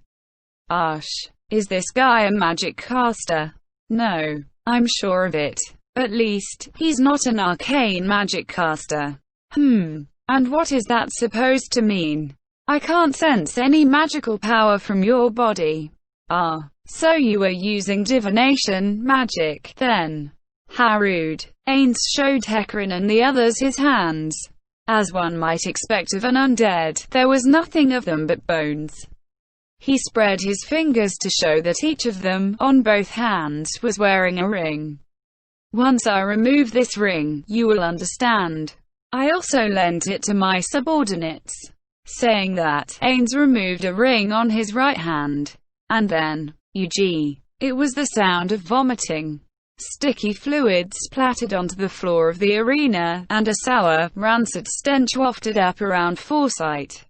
Ash, is this guy a magic caster? No, I'm sure of it. At least, he's not an arcane magic caster. And what is that supposed to mean? I can't sense any magical power from your body. Ah, so you were using divination magic, then. How rude. Ainz showed Hecarim and the others his hands. As one might expect of an undead, there was nothing of them but bones. He spread his fingers to show that each of them, on both hands, was wearing a ring. Once I remove this ring, you will understand. I also lent it to my subordinates. Saying that, Ainz removed a ring on his right hand. And then, it was the sound of vomiting. Sticky fluid splattered onto the floor of the arena, and a sour, rancid stench wafted up around Foresight.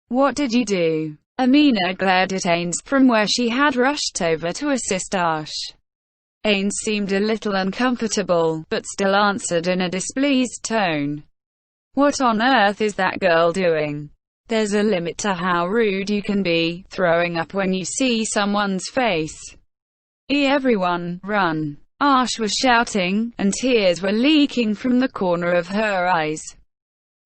What did you do? Amina glared at Ainz from where she had rushed over to assist Ash. Ainz seemed a little uncomfortable, but still answered in a displeased tone. What on earth is that girl doing? There's a limit to how rude you can be, throwing up when you see someone's face. Everyone, run! Ash was shouting, and tears were leaking from the corner of her eyes.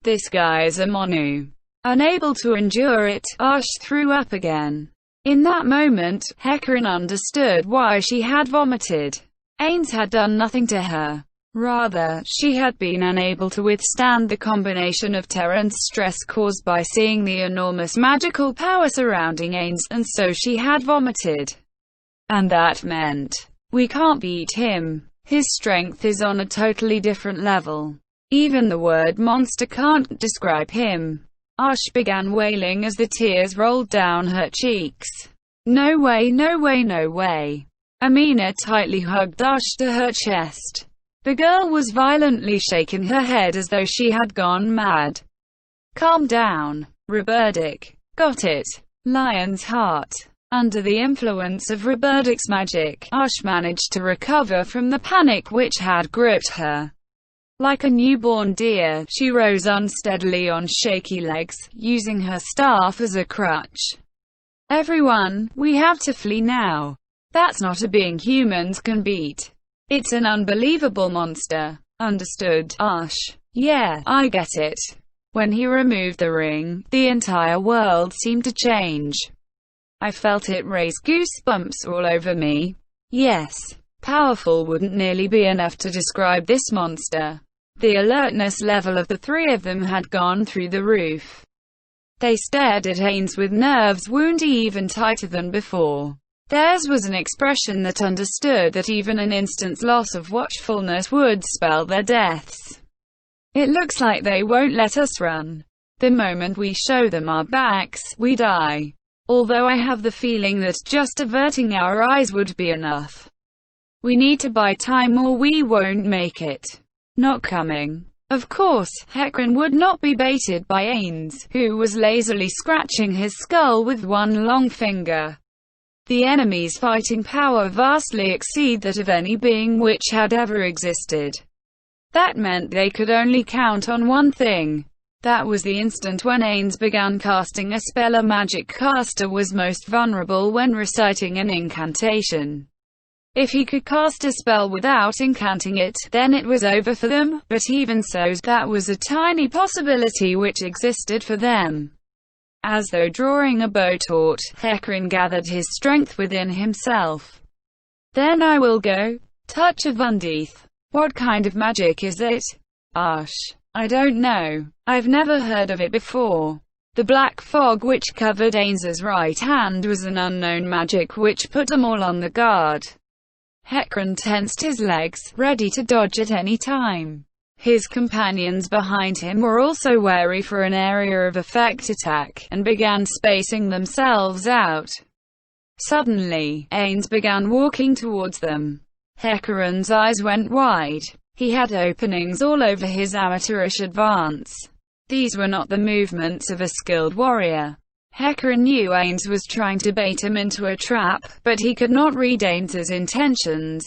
This guy is a Monu. Unable to endure it, Ash threw up again. In that moment, Hecarim understood why she had vomited. Ainz had done nothing to her. Rather, she had been unable to withstand the combination of terror and stress caused by seeing the enormous magical power surrounding Ainz, and so she had vomited. And that meant, we can't beat him. His strength is on a totally different level. Even the word monster can't describe him. Ash began wailing as the tears rolled down her cheeks. No way, no way, no way. Amina tightly hugged Ash to her chest. The girl was violently shaking her head as though she had gone mad. Calm down, Roberdic. Got it. Lion's heart. Under the influence of Roberdic's magic, Ash managed to recover from the panic which had gripped her. Like a newborn deer, she rose unsteadily on shaky legs, using her staff as a crutch. Everyone, we have to flee now. That's not a being humans can beat. It's an unbelievable monster. Understood, Ash? Yeah, I get it. When he removed the ring, the entire world seemed to change. I felt it raise goosebumps all over me. Yes, powerful wouldn't nearly be enough to describe this monster. The alertness level of the three of them had gone through the roof. They stared at Ainz with nerves wound even tighter than before. Theirs was an expression that understood that even an instant's loss of watchfulness would spell their deaths. It looks like they won't let us run. The moment we show them our backs, we die. Although I have the feeling that just averting our eyes would be enough. We need to buy time or we won't make it. Not coming. Of course, Hecarim would not be baited by Ains, who was lazily scratching his skull with one long finger. The enemy's fighting power vastly exceeded that of any being which had ever existed. That meant they could only count on one thing. That was the instant when Ains began casting a spell. A magic caster was most vulnerable when reciting an incantation. If he could cast a spell without incanting it, then it was over for them, but even so, that was a tiny possibility which existed for them. As though drawing a bow taut, Hecarim gathered his strength within himself. Then I will go. Touch of Undith. What kind of magic is it? I don't know. I've never heard of it before. The black fog which covered Ains's right hand was an unknown magic which put them all on the guard. Hecarim tensed his legs, ready to dodge at any time. His companions behind him were also wary for an area of effect attack, and began spacing themselves out. Suddenly, Ains began walking towards them. Hecarim's eyes went wide. He had openings all over his amateurish advance. These were not the movements of a skilled warrior. Hecarim knew Ains was trying to bait him into a trap, but he could not read Ains's intentions.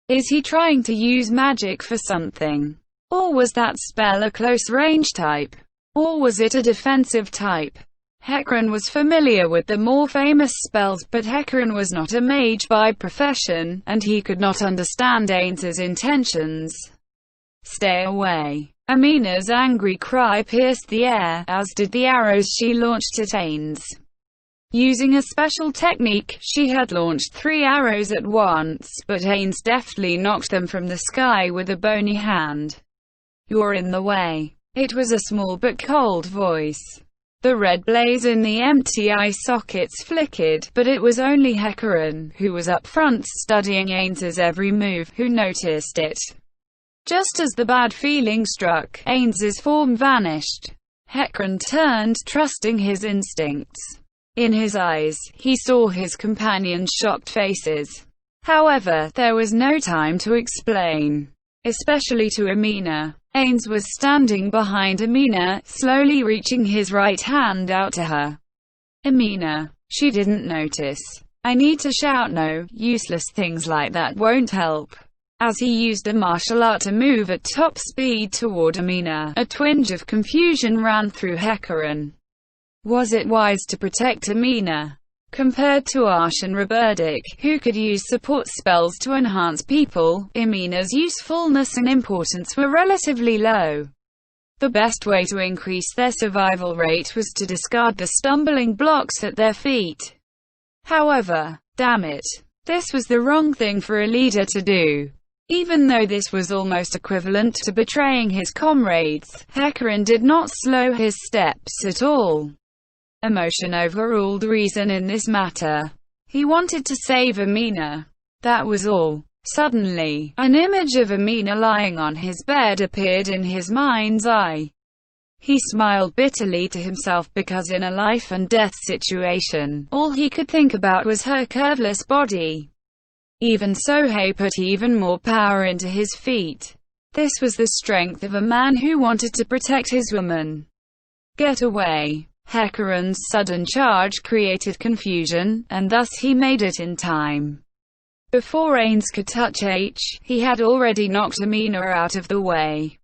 Is he trying to use magic for something? Or was that spell a close-range type? Or was it a defensive type? Hecarim was familiar with the more famous spells, but Hecarim was not a mage by profession, and he could not understand Ains's intentions. Stay away. Amina's angry cry pierced the air, as did the arrows she launched at Ains. Using a special technique, she had launched 3 arrows at once, but Ains deftly knocked them from the sky with a bony hand. You're in the way. It was a small but cold voice. The red blaze in the empty eye sockets flickered, but it was only Hecarim, who was up front studying Ains's every move, who noticed it. Just as the bad feeling struck, Ains's form vanished. Hecarim turned, trusting his instincts. In his eyes, he saw his companions' shocked faces. However, there was no time to explain. Especially to Amina. Ains was standing behind Amina, slowly reaching his right hand out to her. Amina. She didn't notice. I need to shout no, useless things like that won't help. As he used a martial art to move at top speed toward Amina, a twinge of confusion ran through Hecarim. Was it wise to protect Amina? Compared to Ash and Roberdic, who could use support spells to enhance people, Amina's usefulness and importance were relatively low. The best way to increase their survival rate was to discard the stumbling blocks at their feet. However, damn it, this was the wrong thing for a leader to do. Even though this was almost equivalent to betraying his comrades, Hecarim did not slow his steps at all. Emotion overruled reason in this matter. He wanted to save Amina. That was all. Suddenly, an image of Amina lying on his bed appeared in his mind's eye. He smiled bitterly to himself because in a life-and-death situation, all he could think about was her curveless body. Even so, he put even more power into his feet. This was the strength of a man who wanted to protect his woman. Get away. Hecarim's sudden charge created confusion, and thus he made it in time. Before Ains could touch H, he had already knocked Amina out of the way.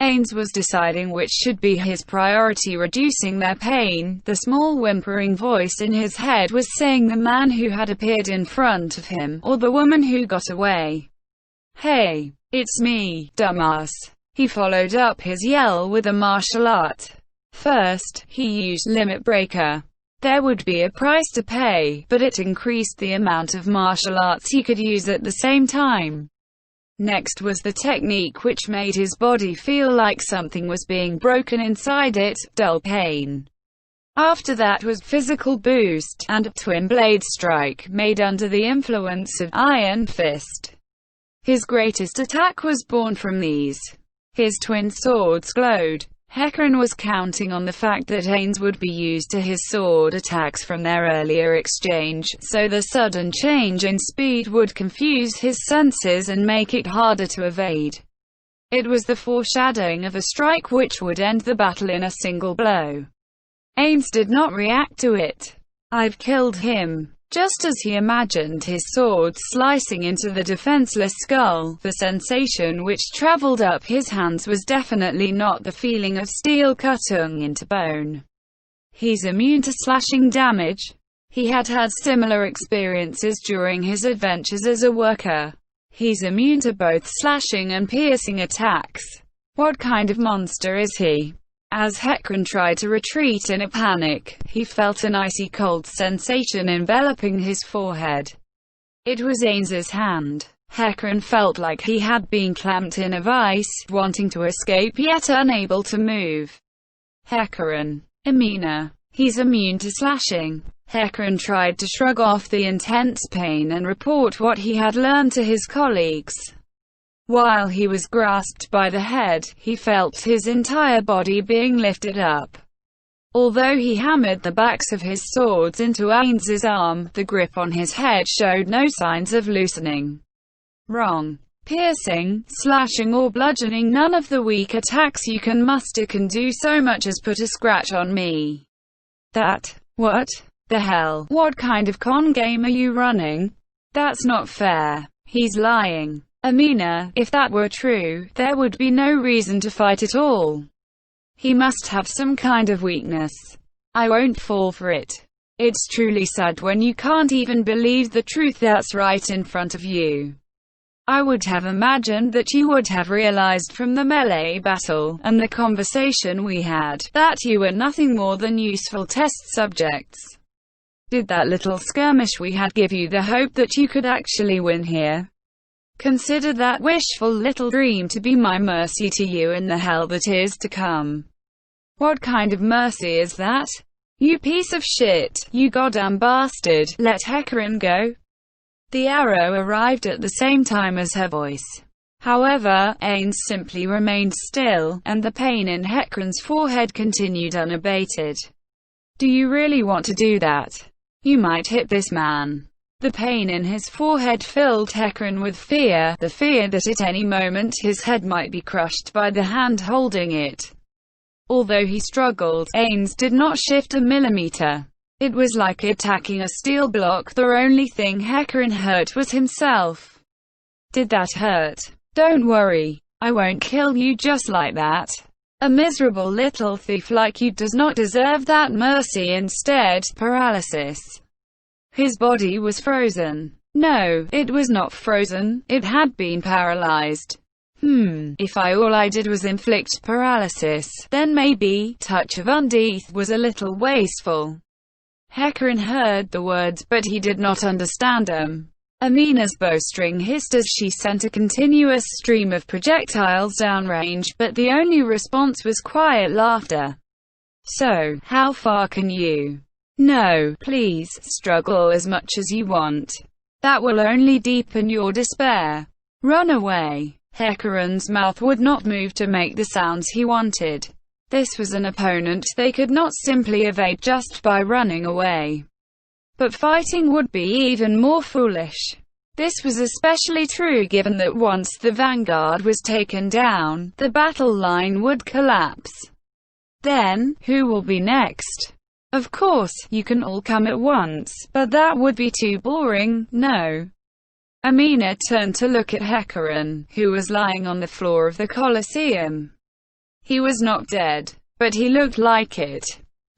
Ains was deciding which should be his priority: reducing their pain. The small whimpering voice in his head was saying the man who had appeared in front of him, or the woman who got away. Hey, it's me, dumbass. He followed up his yell with a martial art. First, he used Limit Breaker. There would be a price to pay, but it increased the amount of martial arts he could use at the same time. Next was the technique which made his body feel like something was being broken inside it, dull pain. After that was Physical Boost, and a Twin Blade Strike, made under the influence of Iron Fist. His greatest attack was born from these. His twin swords glowed. Hecarim was counting on the fact that Ains would be used to his sword attacks from their earlier exchange, so the sudden change in speed would confuse his senses and make it harder to evade. It was the foreshadowing of a strike which would end the battle in a single blow. Ains did not react to it. "I've killed him." Just as he imagined his sword slicing into the defenseless skull, the sensation which traveled up his hands was definitely not the feeling of steel cutting into bone. He's immune to slashing damage. He had had similar experiences during his adventures as a worker. He's immune to both slashing and piercing attacks. What kind of monster is he? As Hecarim tried to retreat in a panic, he felt an icy cold sensation enveloping his forehead. It was Ains's hand. Hecarim felt like he had been clamped in a vice, wanting to escape yet unable to move. Hecarim. Amina. He's immune to slashing. Hecarim tried to shrug off the intense pain and report what he had learned to his colleagues. While he was grasped by the head, he felt his entire body being lifted up. Although he hammered the backs of his swords into Ains's arm, the grip on his head showed no signs of loosening. Wrong. Piercing, slashing or bludgeoning, none of the weak attacks you can muster can do so much as put a scratch on me. What the hell? What kind of con game are you running? That's not fair. He's lying. Amina, if that were true, there would be no reason to fight at all. He must have some kind of weakness. I won't fall for it. It's truly sad when you can't even believe the truth that's right in front of you. I would have imagined that you would have realized from the melee battle, and the conversation we had, that you were nothing more than useful test subjects. Did that little skirmish we had give you the hope that you could actually win here? Consider that wishful little dream to be my mercy to you in the hell that is to come. What kind of mercy is that? You piece of shit, you goddamn bastard, let Hecarim go. The arrow arrived at the same time as her voice. However, Ains simply remained still, and the pain in Hecarim's forehead continued unabated. Do you really want to do that? You might hit this man. The pain in his forehead filled Hecarim with fear, the fear that at any moment his head might be crushed by the hand holding it. Although he struggled, Ains did not shift a millimeter. It was like attacking a steel block. The only thing Hecarim hurt was himself. Did that hurt? Don't worry. I won't kill you just like that. A miserable little thief like you does not deserve that mercy. Instead, paralysis. His body was frozen. No, it was not frozen, it had been paralyzed. If all I did was inflict paralysis, then maybe touch of Undeath was a little wasteful. Hecarim heard the words, but he did not understand them. Amina's bowstring hissed as she sent a continuous stream of projectiles downrange, but the only response was quiet laughter. So, how far can you? No, please, struggle as much as you want. That will only deepen your despair. Run away. Hecarim's mouth would not move to make the sounds he wanted. This was an opponent they could not simply evade just by running away. But fighting would be even more foolish. This was especially true given that once the vanguard was taken down, the battle line would collapse. Then, who will be next? Of course, you can all come at once, but that would be too boring, no. Amina turned to look at Hecarim, who was lying on the floor of the Colosseum. He was not dead, but he looked like it.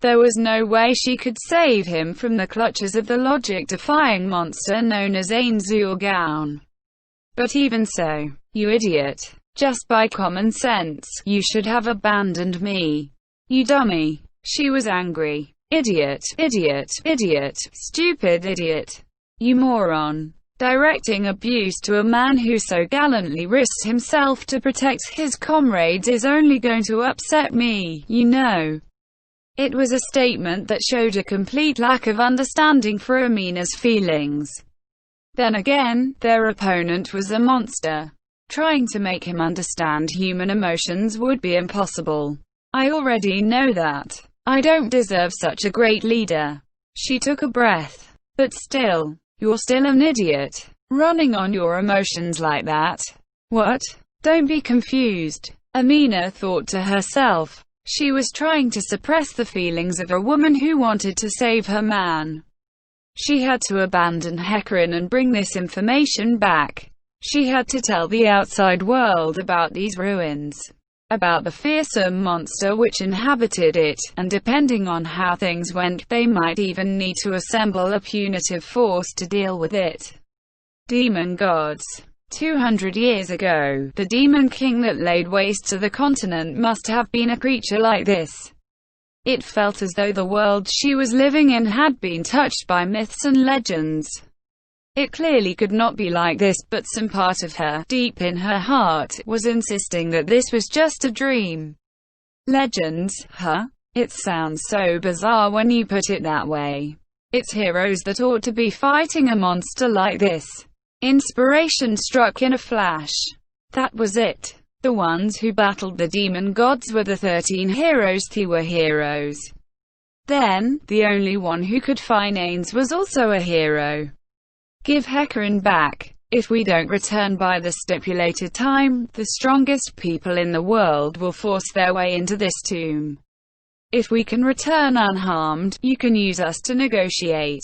There was no way she could save him from the clutches of the logic-defying monster known as Kugane. But even so, you idiot. Just by common sense, you should have abandoned me. You dummy. She was angry. Idiot, idiot, idiot, stupid idiot. You moron. Directing abuse to a man who so gallantly risks himself to protect his comrades is only going to upset me, you know. It was a statement that showed a complete lack of understanding for Amina's feelings. Then again, their opponent was a monster. Trying to make him understand human emotions would be impossible. I already know that. I don't deserve such a great leader. She took a breath. But still, you're still an idiot. Running on your emotions like that. What? Don't be confused. Amina thought to herself. She was trying to suppress the feelings of a woman who wanted to save her man. She had to abandon Hecarim and bring this information back. She had to tell the outside world about these ruins, about the fearsome monster which inhabited it, and depending on how things went, they might even need to assemble a punitive force to deal with it. Demon gods. 200 years ago, the demon king that laid waste to the continent must have been a creature like this. It felt as though the world she was living in had been touched by myths and legends. It clearly could not be like this, but some part of her, deep in her heart, was insisting that this was just a dream. Legends, huh? It sounds so bizarre when you put it that way. It's heroes that ought to be fighting a monster like this. Inspiration struck in a flash. That was it. The ones who battled the demon gods were the 13 heroes. They were heroes. Then, the only one who could find Ains was also a hero. Give Hecarim back. If we don't return by the stipulated time, the strongest people in the world will force their way into this tomb. If we can return unharmed, you can use us to negotiate.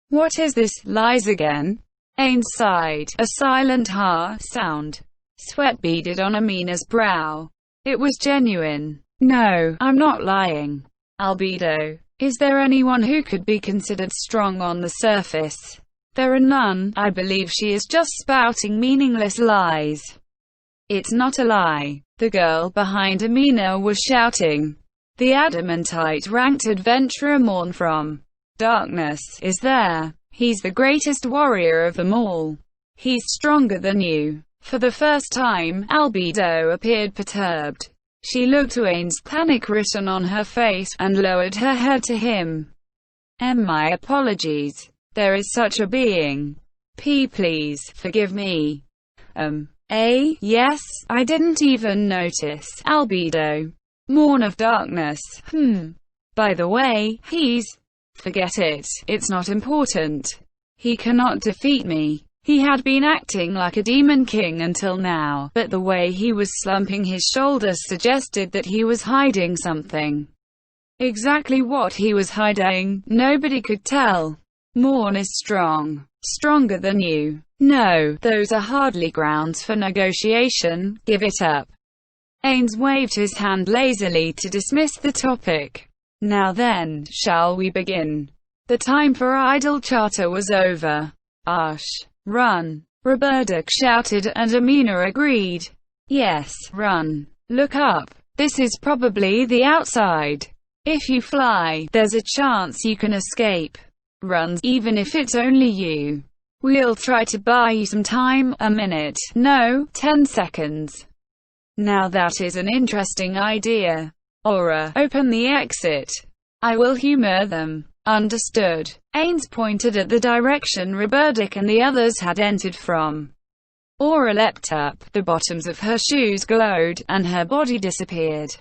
What is this, lies again? Ains sighed, a silent ha sound. Sweat beaded on Amina's brow. It was genuine. No, I'm not lying. Albedo. Is there anyone who could be considered strong on the surface? There are none. I believe she is just spouting meaningless lies. It's not a lie. The girl behind Amina was shouting. The adamantite-ranked adventurer Morn from Darkness is there. He's the greatest warrior of them all. He's stronger than you. For the first time, Albedo appeared perturbed. She looked to Ains, panic written on her face, and lowered her head to him. My apologies. There is such a being. Please, forgive me. Yes, I didn't even notice. Albedo. Morn of Darkness. By the way, he's... Forget it, it's not important. He cannot defeat me. He had been acting like a demon king until now, but the way he was slumping his shoulders suggested that he was hiding something. Exactly what he was hiding, nobody could tell. Morn is strong. Stronger than you. No, those are hardly grounds for negotiation, give it up. Ains waved his hand lazily to dismiss the topic. Now then, shall we begin? The time for idle chatter was over. Ash. Run. Roberdak shouted, and Amina agreed. Yes, run. Look up. This is probably the outside. If you fly, there's a chance you can escape. Run, even if it's only you. We'll try to buy you some time, a minute, no, 10 seconds. Now that is an interesting idea. Aura, open the exit. I will humor them. Understood. Ains pointed at the direction Roberdak and the others had entered from. Aura leapt up, the bottoms of her shoes glowed, and her body disappeared.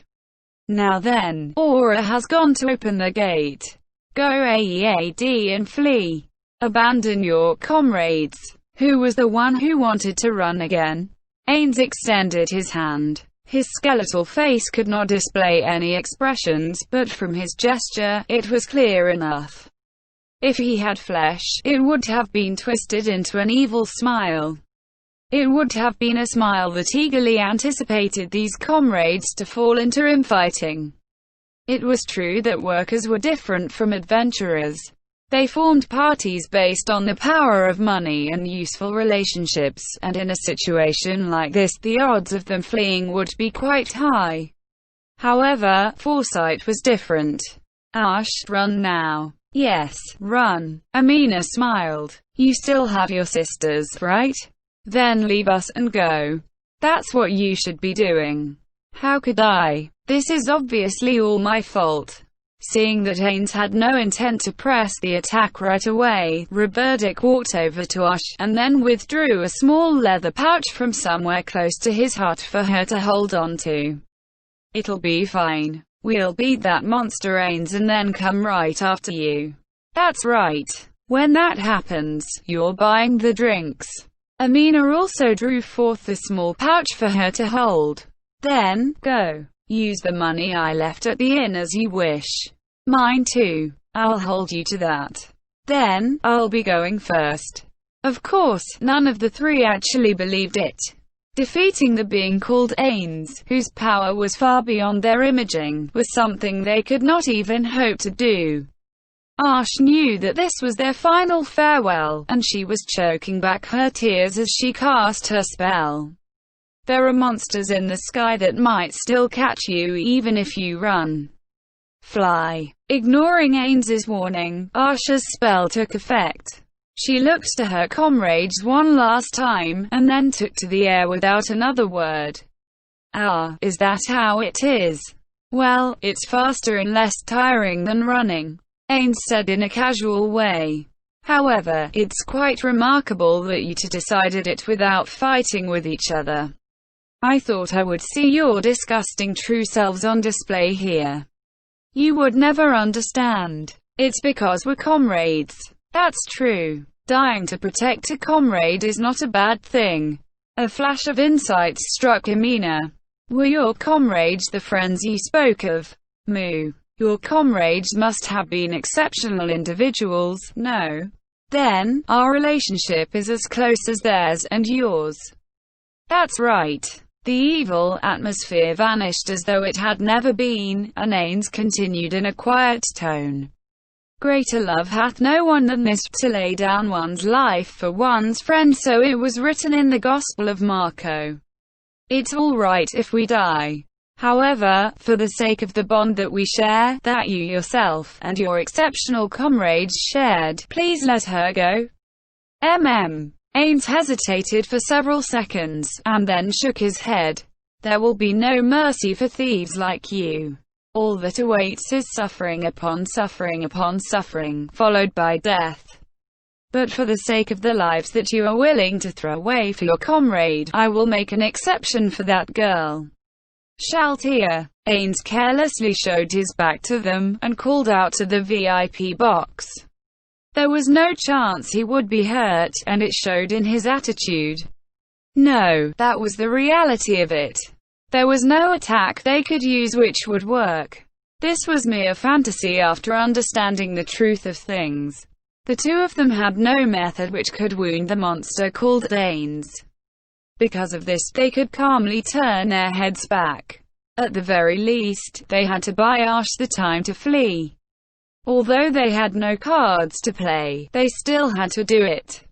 Now then, Aura has gone to open the gate. Go AEAD and flee. Abandon your comrades. Who was the one who wanted to run again? Ains extended his hand. His skeletal face could not display any expressions, but from his gesture, it was clear enough. If he had flesh, it would have been twisted into an evil smile. It would have been a smile that eagerly anticipated these comrades to fall into infighting. It was true that workers were different from adventurers. They formed parties based on the power of money and useful relationships, and in a situation like this, the odds of them fleeing would be quite high. However, foresight was different. Ash, run now. Yes, run. Amina smiled. You still have your sisters, right? Then leave us and go. That's what you should be doing. How could I? This is obviously all my fault. Seeing that Ains had no intent to press the attack right away, Roberdak walked over to Ash, and then withdrew a small leather pouch from somewhere close to his heart for her to hold on to. It'll be fine. We'll beat that monster Ains and then come right after you. That's right. When that happens, you're buying the drinks. Amina also drew forth the small pouch for her to hold. Then, go. Use the money I left at the inn as you wish. Mine too. I'll hold you to that. Then, I'll be going first. Of course, none of the three actually believed it. Defeating the being called Ains, whose power was far beyond their imaging, was something they could not even hope to do. Ash knew that this was their final farewell, and she was choking back her tears as she cast her spell. There are monsters in the sky that might still catch you even if you run. Fly. Ignoring Ains's warning, Asha's spell took effect. She looked to her comrades one last time, and then took to the air without another word. Ah, is that how it is? Well, it's faster and less tiring than running, Ains said in a casual way. However, it's quite remarkable that you two decided it without fighting with each other. I thought I would see your disgusting true selves on display here. You would never understand. It's because we're comrades. That's true. Dying to protect a comrade is not a bad thing. A flash of insight struck Amina. Were your comrades the friends you spoke of? Moo. Your comrades must have been exceptional individuals, no? Then, our relationship is as close as theirs and yours. That's right. The evil atmosphere vanished as though it had never been, and Ains continued in a quiet tone. Greater love hath no one than this, to lay down one's life for one's friend, so it was written in the Gospel of Marco. It's all right if we die. However, for the sake of the bond that we share, that you yourself, and your exceptional comrades shared, please let her go. Ains hesitated for several seconds, and then shook his head. There will be no mercy for thieves like you. All that awaits is suffering upon suffering upon suffering, followed by death. But for the sake of the lives that you are willing to throw away for your comrade, I will make an exception for that girl. Shaltia. Ains carelessly showed his back to them, and called out to the VIP box. There was no chance he would be hurt, and it showed in his attitude. No, that was the reality of it. There was no attack they could use which would work. This was mere fantasy after understanding the truth of things. The two of them had no method which could wound the monster called Ains. Because of this, they could calmly turn their heads back. At the very least, they had to buy Ash the time to flee. Although they had no cards to play, they still had to do it.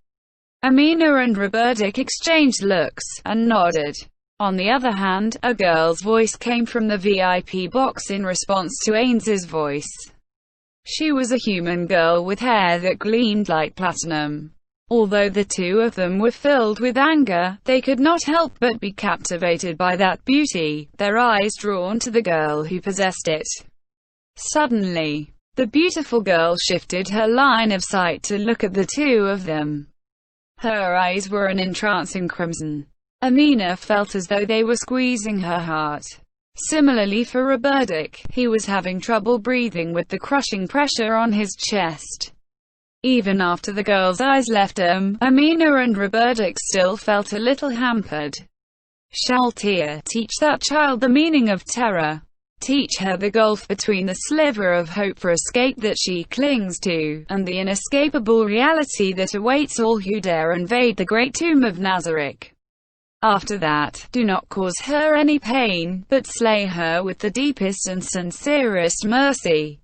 Amina and Robertic exchanged looks, and nodded. On the other hand, a girl's voice came from the VIP box in response to Ains's voice. She was a human girl with hair that gleamed like platinum. Although the two of them were filled with anger, they could not help but be captivated by that beauty, their eyes drawn to the girl who possessed it. Suddenly, the beautiful girl shifted her line of sight to look at the two of them. Her eyes were an entrancing crimson. Amina felt as though they were squeezing her heart. Similarly for Robertic, he was having trouble breathing with the crushing pressure on his chest. Even after the girl's eyes left him, Amina and Robertic still felt a little hampered. Shaltia, teach that child the meaning of terror. Teach her the gulf between the sliver of hope for escape that she clings to, and the inescapable reality that awaits all who dare invade the great tomb of Nazarick. After that, do not cause her any pain, but slay her with the deepest and sincerest mercy.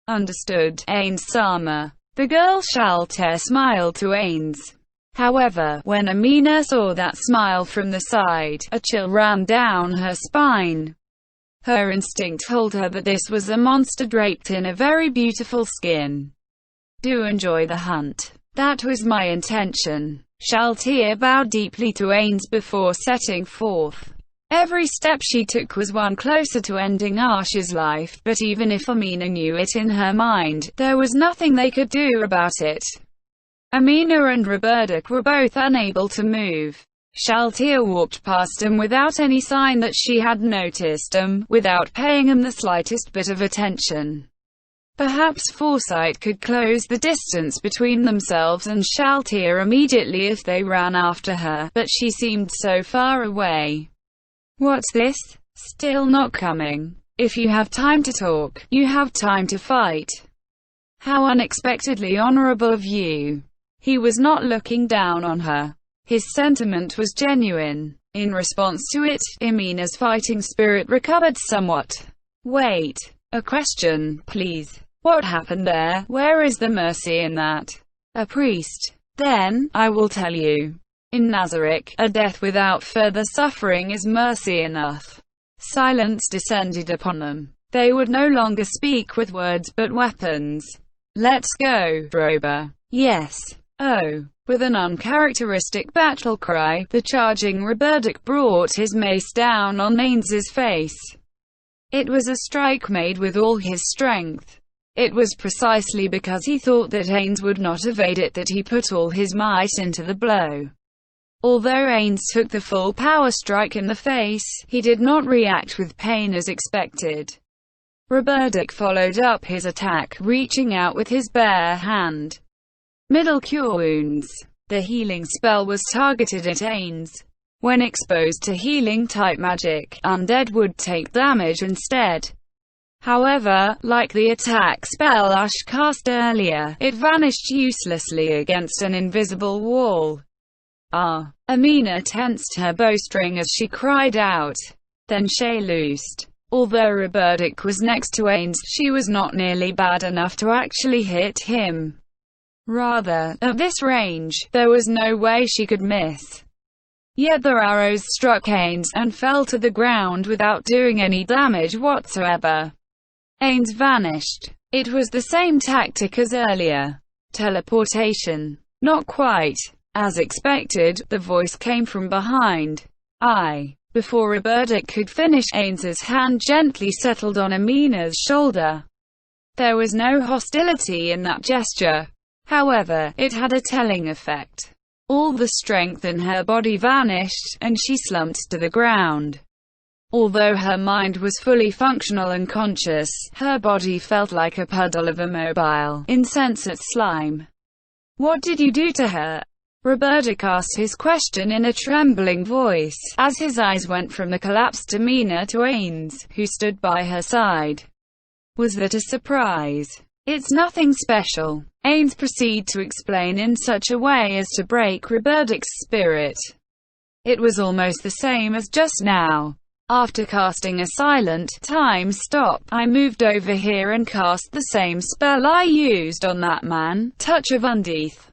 Understood, Ains-sama. The girl Shalter smiled to Ains. However, when Amina saw that smile from the side, a chill ran down her spine. Her instinct told her that this was a monster draped in a very beautiful skin. Do enjoy the hunt. That was my intention. Shaltir bowed deeply to Ains before setting forth. Every step she took was one closer to ending Ash's life, but even if Amina knew it in her mind, there was nothing they could do about it. Amina and Robertic were both unable to move. Shaltir walked past him without any sign that she had noticed him, without paying him the slightest bit of attention. Perhaps foresight could close the distance between themselves and Shaltir immediately if they ran after her, but she seemed so far away. What's this? Still not coming? If you have time to talk, you have time to fight. How unexpectedly honorable of you. He was not looking down on her. His sentiment was genuine. In response to it, Emina's fighting spirit recovered somewhat. Wait. A question, please. What happened there? Where is the mercy in that? A priest. Then, I will tell you. In Nazarick, a death without further suffering is mercy enough. Silence descended upon them. They would no longer speak with words but weapons. Let's go, Droba. Yes. Oh. With an uncharacteristic battle cry, the charging Robertic brought his mace down on Ains's face. It was a strike made with all his strength. It was precisely because he thought that Ains would not evade it that he put all his might into the blow. Although Ains took the full power strike in the face, he did not react with pain as expected. Robertic followed up his attack, reaching out with his bare hand. Middle Cure Wounds. The healing spell was targeted at Ains. When exposed to healing-type magic, undead would take damage instead. However, like the attack spell Ash cast earlier, it vanished uselessly against an invisible wall. Ah! Emina tensed her bowstring as she cried out. Then she loosed. Although Robertic was next to Ains, she was not nearly bad enough to actually hit him. Rather, at this range, there was no way she could miss. Yet the arrows struck Ains, and fell to the ground without doing any damage whatsoever. Ains vanished. It was the same tactic as earlier. Teleportation. Not quite. As expected, the voice came from behind. Before Robertic could finish, Ains's hand gently settled on Emina's shoulder. There was no hostility in that gesture. However, it had a telling effect. All the strength in her body vanished, and she slumped to the ground. Although her mind was fully functional and conscious, her body felt like a puddle of immobile, insensate slime. What did you do to her? Robertic asked his question in a trembling voice, as his eyes went from the collapsed Emina to Ains, who stood by her side. Was that a surprise? It's nothing special. Ains proceeded to explain in such a way as to break Robertic's spirit. It was almost the same as just now. After casting a silent time stop, I moved over here and cast the same spell I used on that man, Touch of Undeath.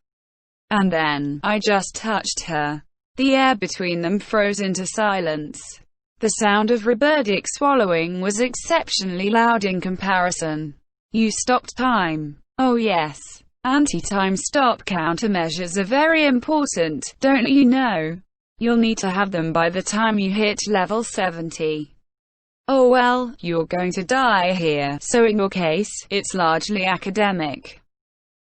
And then, I just touched her. The air between them froze into silence. The sound of Robertic swallowing was exceptionally loud in comparison. You stopped time. Oh yes. Anti-time stop countermeasures are very important, don't you know? You'll need to have them by the time you hit level 70. Oh well, you're going to die here, so in your case, it's largely academic.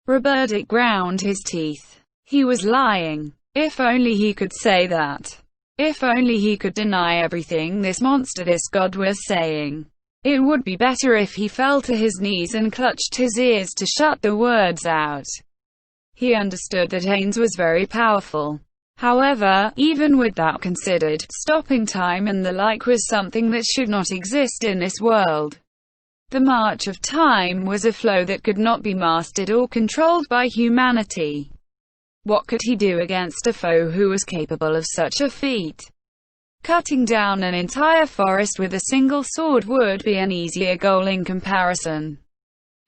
Robertic ground his teeth. He was lying. If only he could say that. If only he could deny everything this monster, this god was saying. It would be better if he fell to his knees and clutched his ears to shut the words out. He understood that Ains was very powerful. However, even with that considered, stopping time and the like was something that should not exist in this world. The march of time was a flow that could not be mastered or controlled by humanity. What could he do against a foe who was capable of such a feat? Cutting down an entire forest with a single sword would be an easier goal in comparison.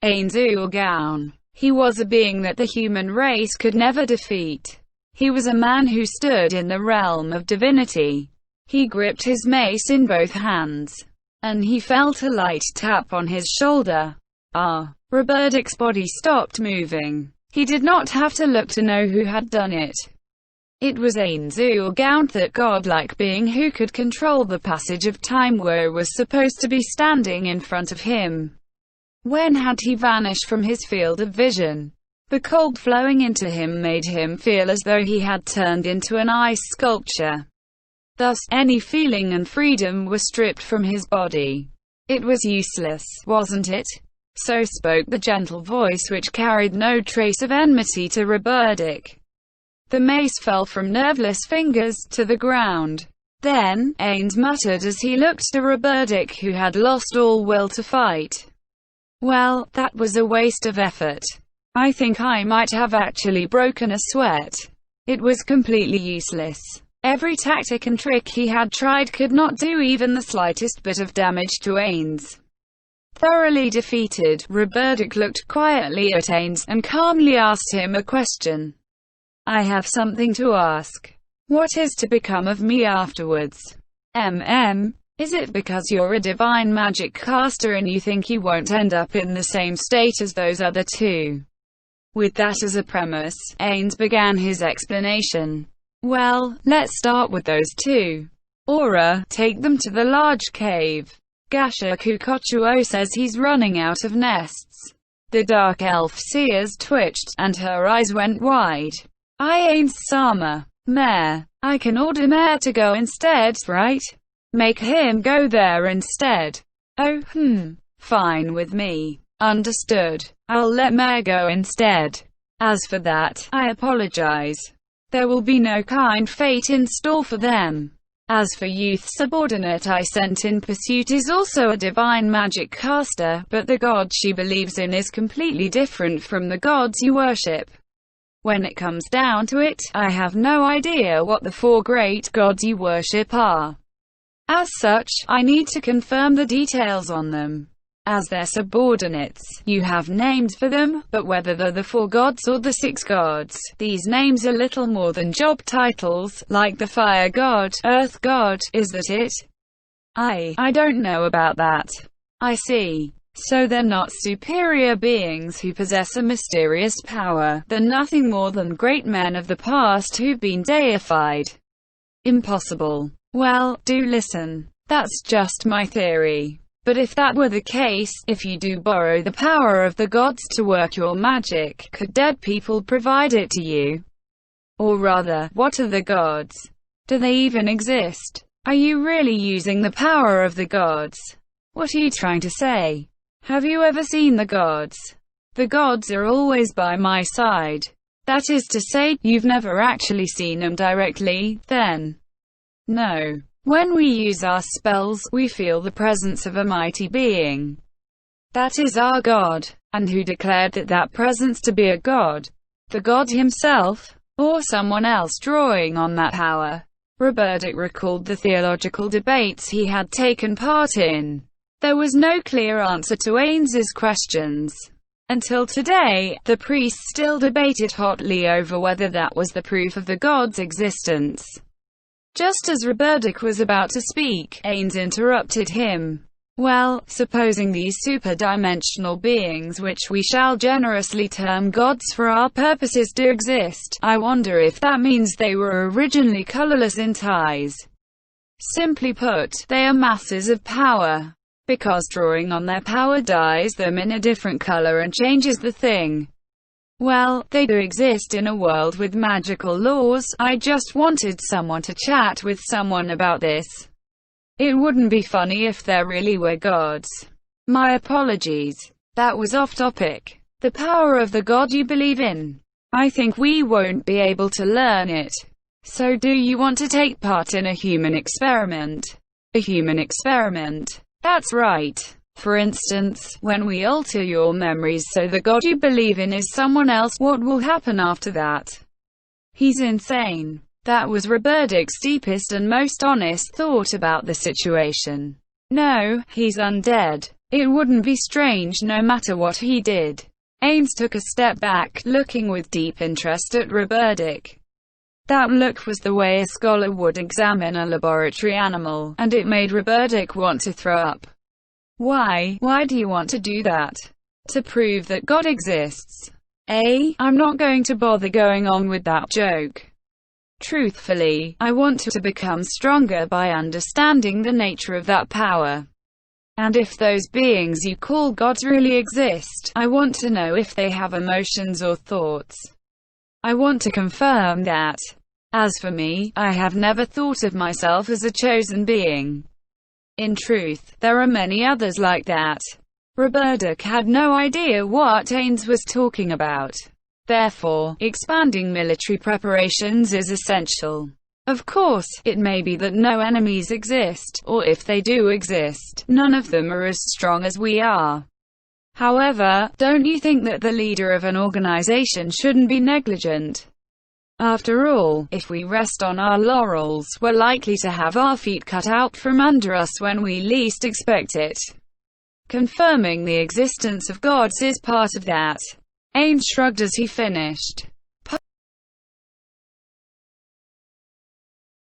Ains Ulgaun. He was a being that the human race could never defeat. He was a man who stood in the realm of divinity. He gripped his mace in both hands. And he felt a light tap on his shoulder. Robertic's body stopped moving. He did not have to look to know who had done it. It was Ains Ulgaun, that godlike being who could control the passage of time, where was supposed to be standing in front of him. When had he vanished from his field of vision? The cold flowing into him made him feel as though he had turned into an ice sculpture. Thus, any feeling and freedom were stripped from his body. It was useless, wasn't it? So spoke the gentle voice which carried no trace of enmity to Roberdic. The mace fell from nerveless fingers to the ground. Then, Ains muttered as he looked to Roberdic, who had lost all will to fight. Well, that was a waste of effort. I think I might have actually broken a sweat. It was completely useless. Every tactic and trick he had tried could not do even the slightest bit of damage to Ains. Thoroughly defeated, Roberdic looked quietly at Ains, and calmly asked him a question. I have something to ask. What is to become of me afterwards? Is it because you're a divine magic caster and you think you won't end up in the same state as those other two? With that as a premise, Ains began his explanation. Well, let's start with those two. Aura, take them to the large cave. Gasha Kukochuo says he's running out of nests. The dark elf seers twitched, and her eyes went wide. Ains-sama. Mare. I can order Mare to go instead, right? Make him go there instead. Oh, fine with me. Understood. I'll let Mare go instead. As for that, I apologize. There will be no kind fate in store for them. As for youth subordinate I sent in pursuit is also a divine magic caster, but the god she believes in is completely different from the gods you worship. When it comes down to it, I have no idea what the four great gods you worship are. As such, I need to confirm the details on them. As their subordinates, you have names for them, but whether they're the four gods or the six gods, these names are little more than job titles, like the fire god, earth god, is that it? I don't know about that. I see. So they're not superior beings who possess a mysterious power, they're nothing more than great men of the past who've been deified. Impossible. Well, do listen. That's just my theory. But if that were the case, if you do borrow the power of the gods to work your magic, could dead people provide it to you? Or rather, what are the gods? Do they even exist? Are you really using the power of the gods? What are you trying to say? Have you ever seen the gods? The gods are always by my side. That is to say, you've never actually seen them directly, then? No. When we use our spells, we feel the presence of a mighty being. That is our god. And who declared that presence to be a god? The god himself? Or someone else drawing on that power? Roberdic recalled the theological debates he had taken part in. There was no clear answer to Ains's questions. Until today, the priests still debated hotly over whether that was the proof of the god's existence. Just as Roberdic was about to speak, Ains interrupted him. Well, supposing these super-dimensional beings, which we shall generously term gods for our purposes, do exist, I wonder if that means they were originally colorless in ties. Simply put, they are masses of power. Because drawing on their power dyes them in a different color and changes the thing. Well, they do exist in a world with magical laws. I just wanted someone to chat with someone about this. It wouldn't be funny if there really were gods. My apologies. That was off topic. The power of the god you believe in. I think we won't be able to learn it. So do you want to take part in a human experiment? A human experiment? That's right. For instance, when we alter your memories so the god you believe in is someone else, what will happen after that? He's insane. That was Roberdic's deepest and most honest thought about the situation. No, he's undead. It wouldn't be strange no matter what he did. Ains took a step back, looking with deep interest at Roberdic. That look was the way a scholar would examine a laboratory animal, and it made Roberdic want to throw up. Why do you want to do that? To prove that God exists. I'm not going to bother going on with that joke. Truthfully, I want to become stronger by understanding the nature of that power. And if those beings you call gods really exist, I want to know if they have emotions or thoughts. I want to confirm that. As for me, I have never thought of myself as a chosen being. In truth, there are many others like that. Roberdak had no idea what Ains was talking about. Therefore, expanding military preparations is essential. Of course, it may be that no enemies exist, or if they do exist, none of them are as strong as we are. However, don't you think that the leader of an organization shouldn't be negligent? After all, if we rest on our laurels, we're likely to have our feet cut out from under us when we least expect it. Confirming the existence of gods is part of that. Ames shrugged as he finished.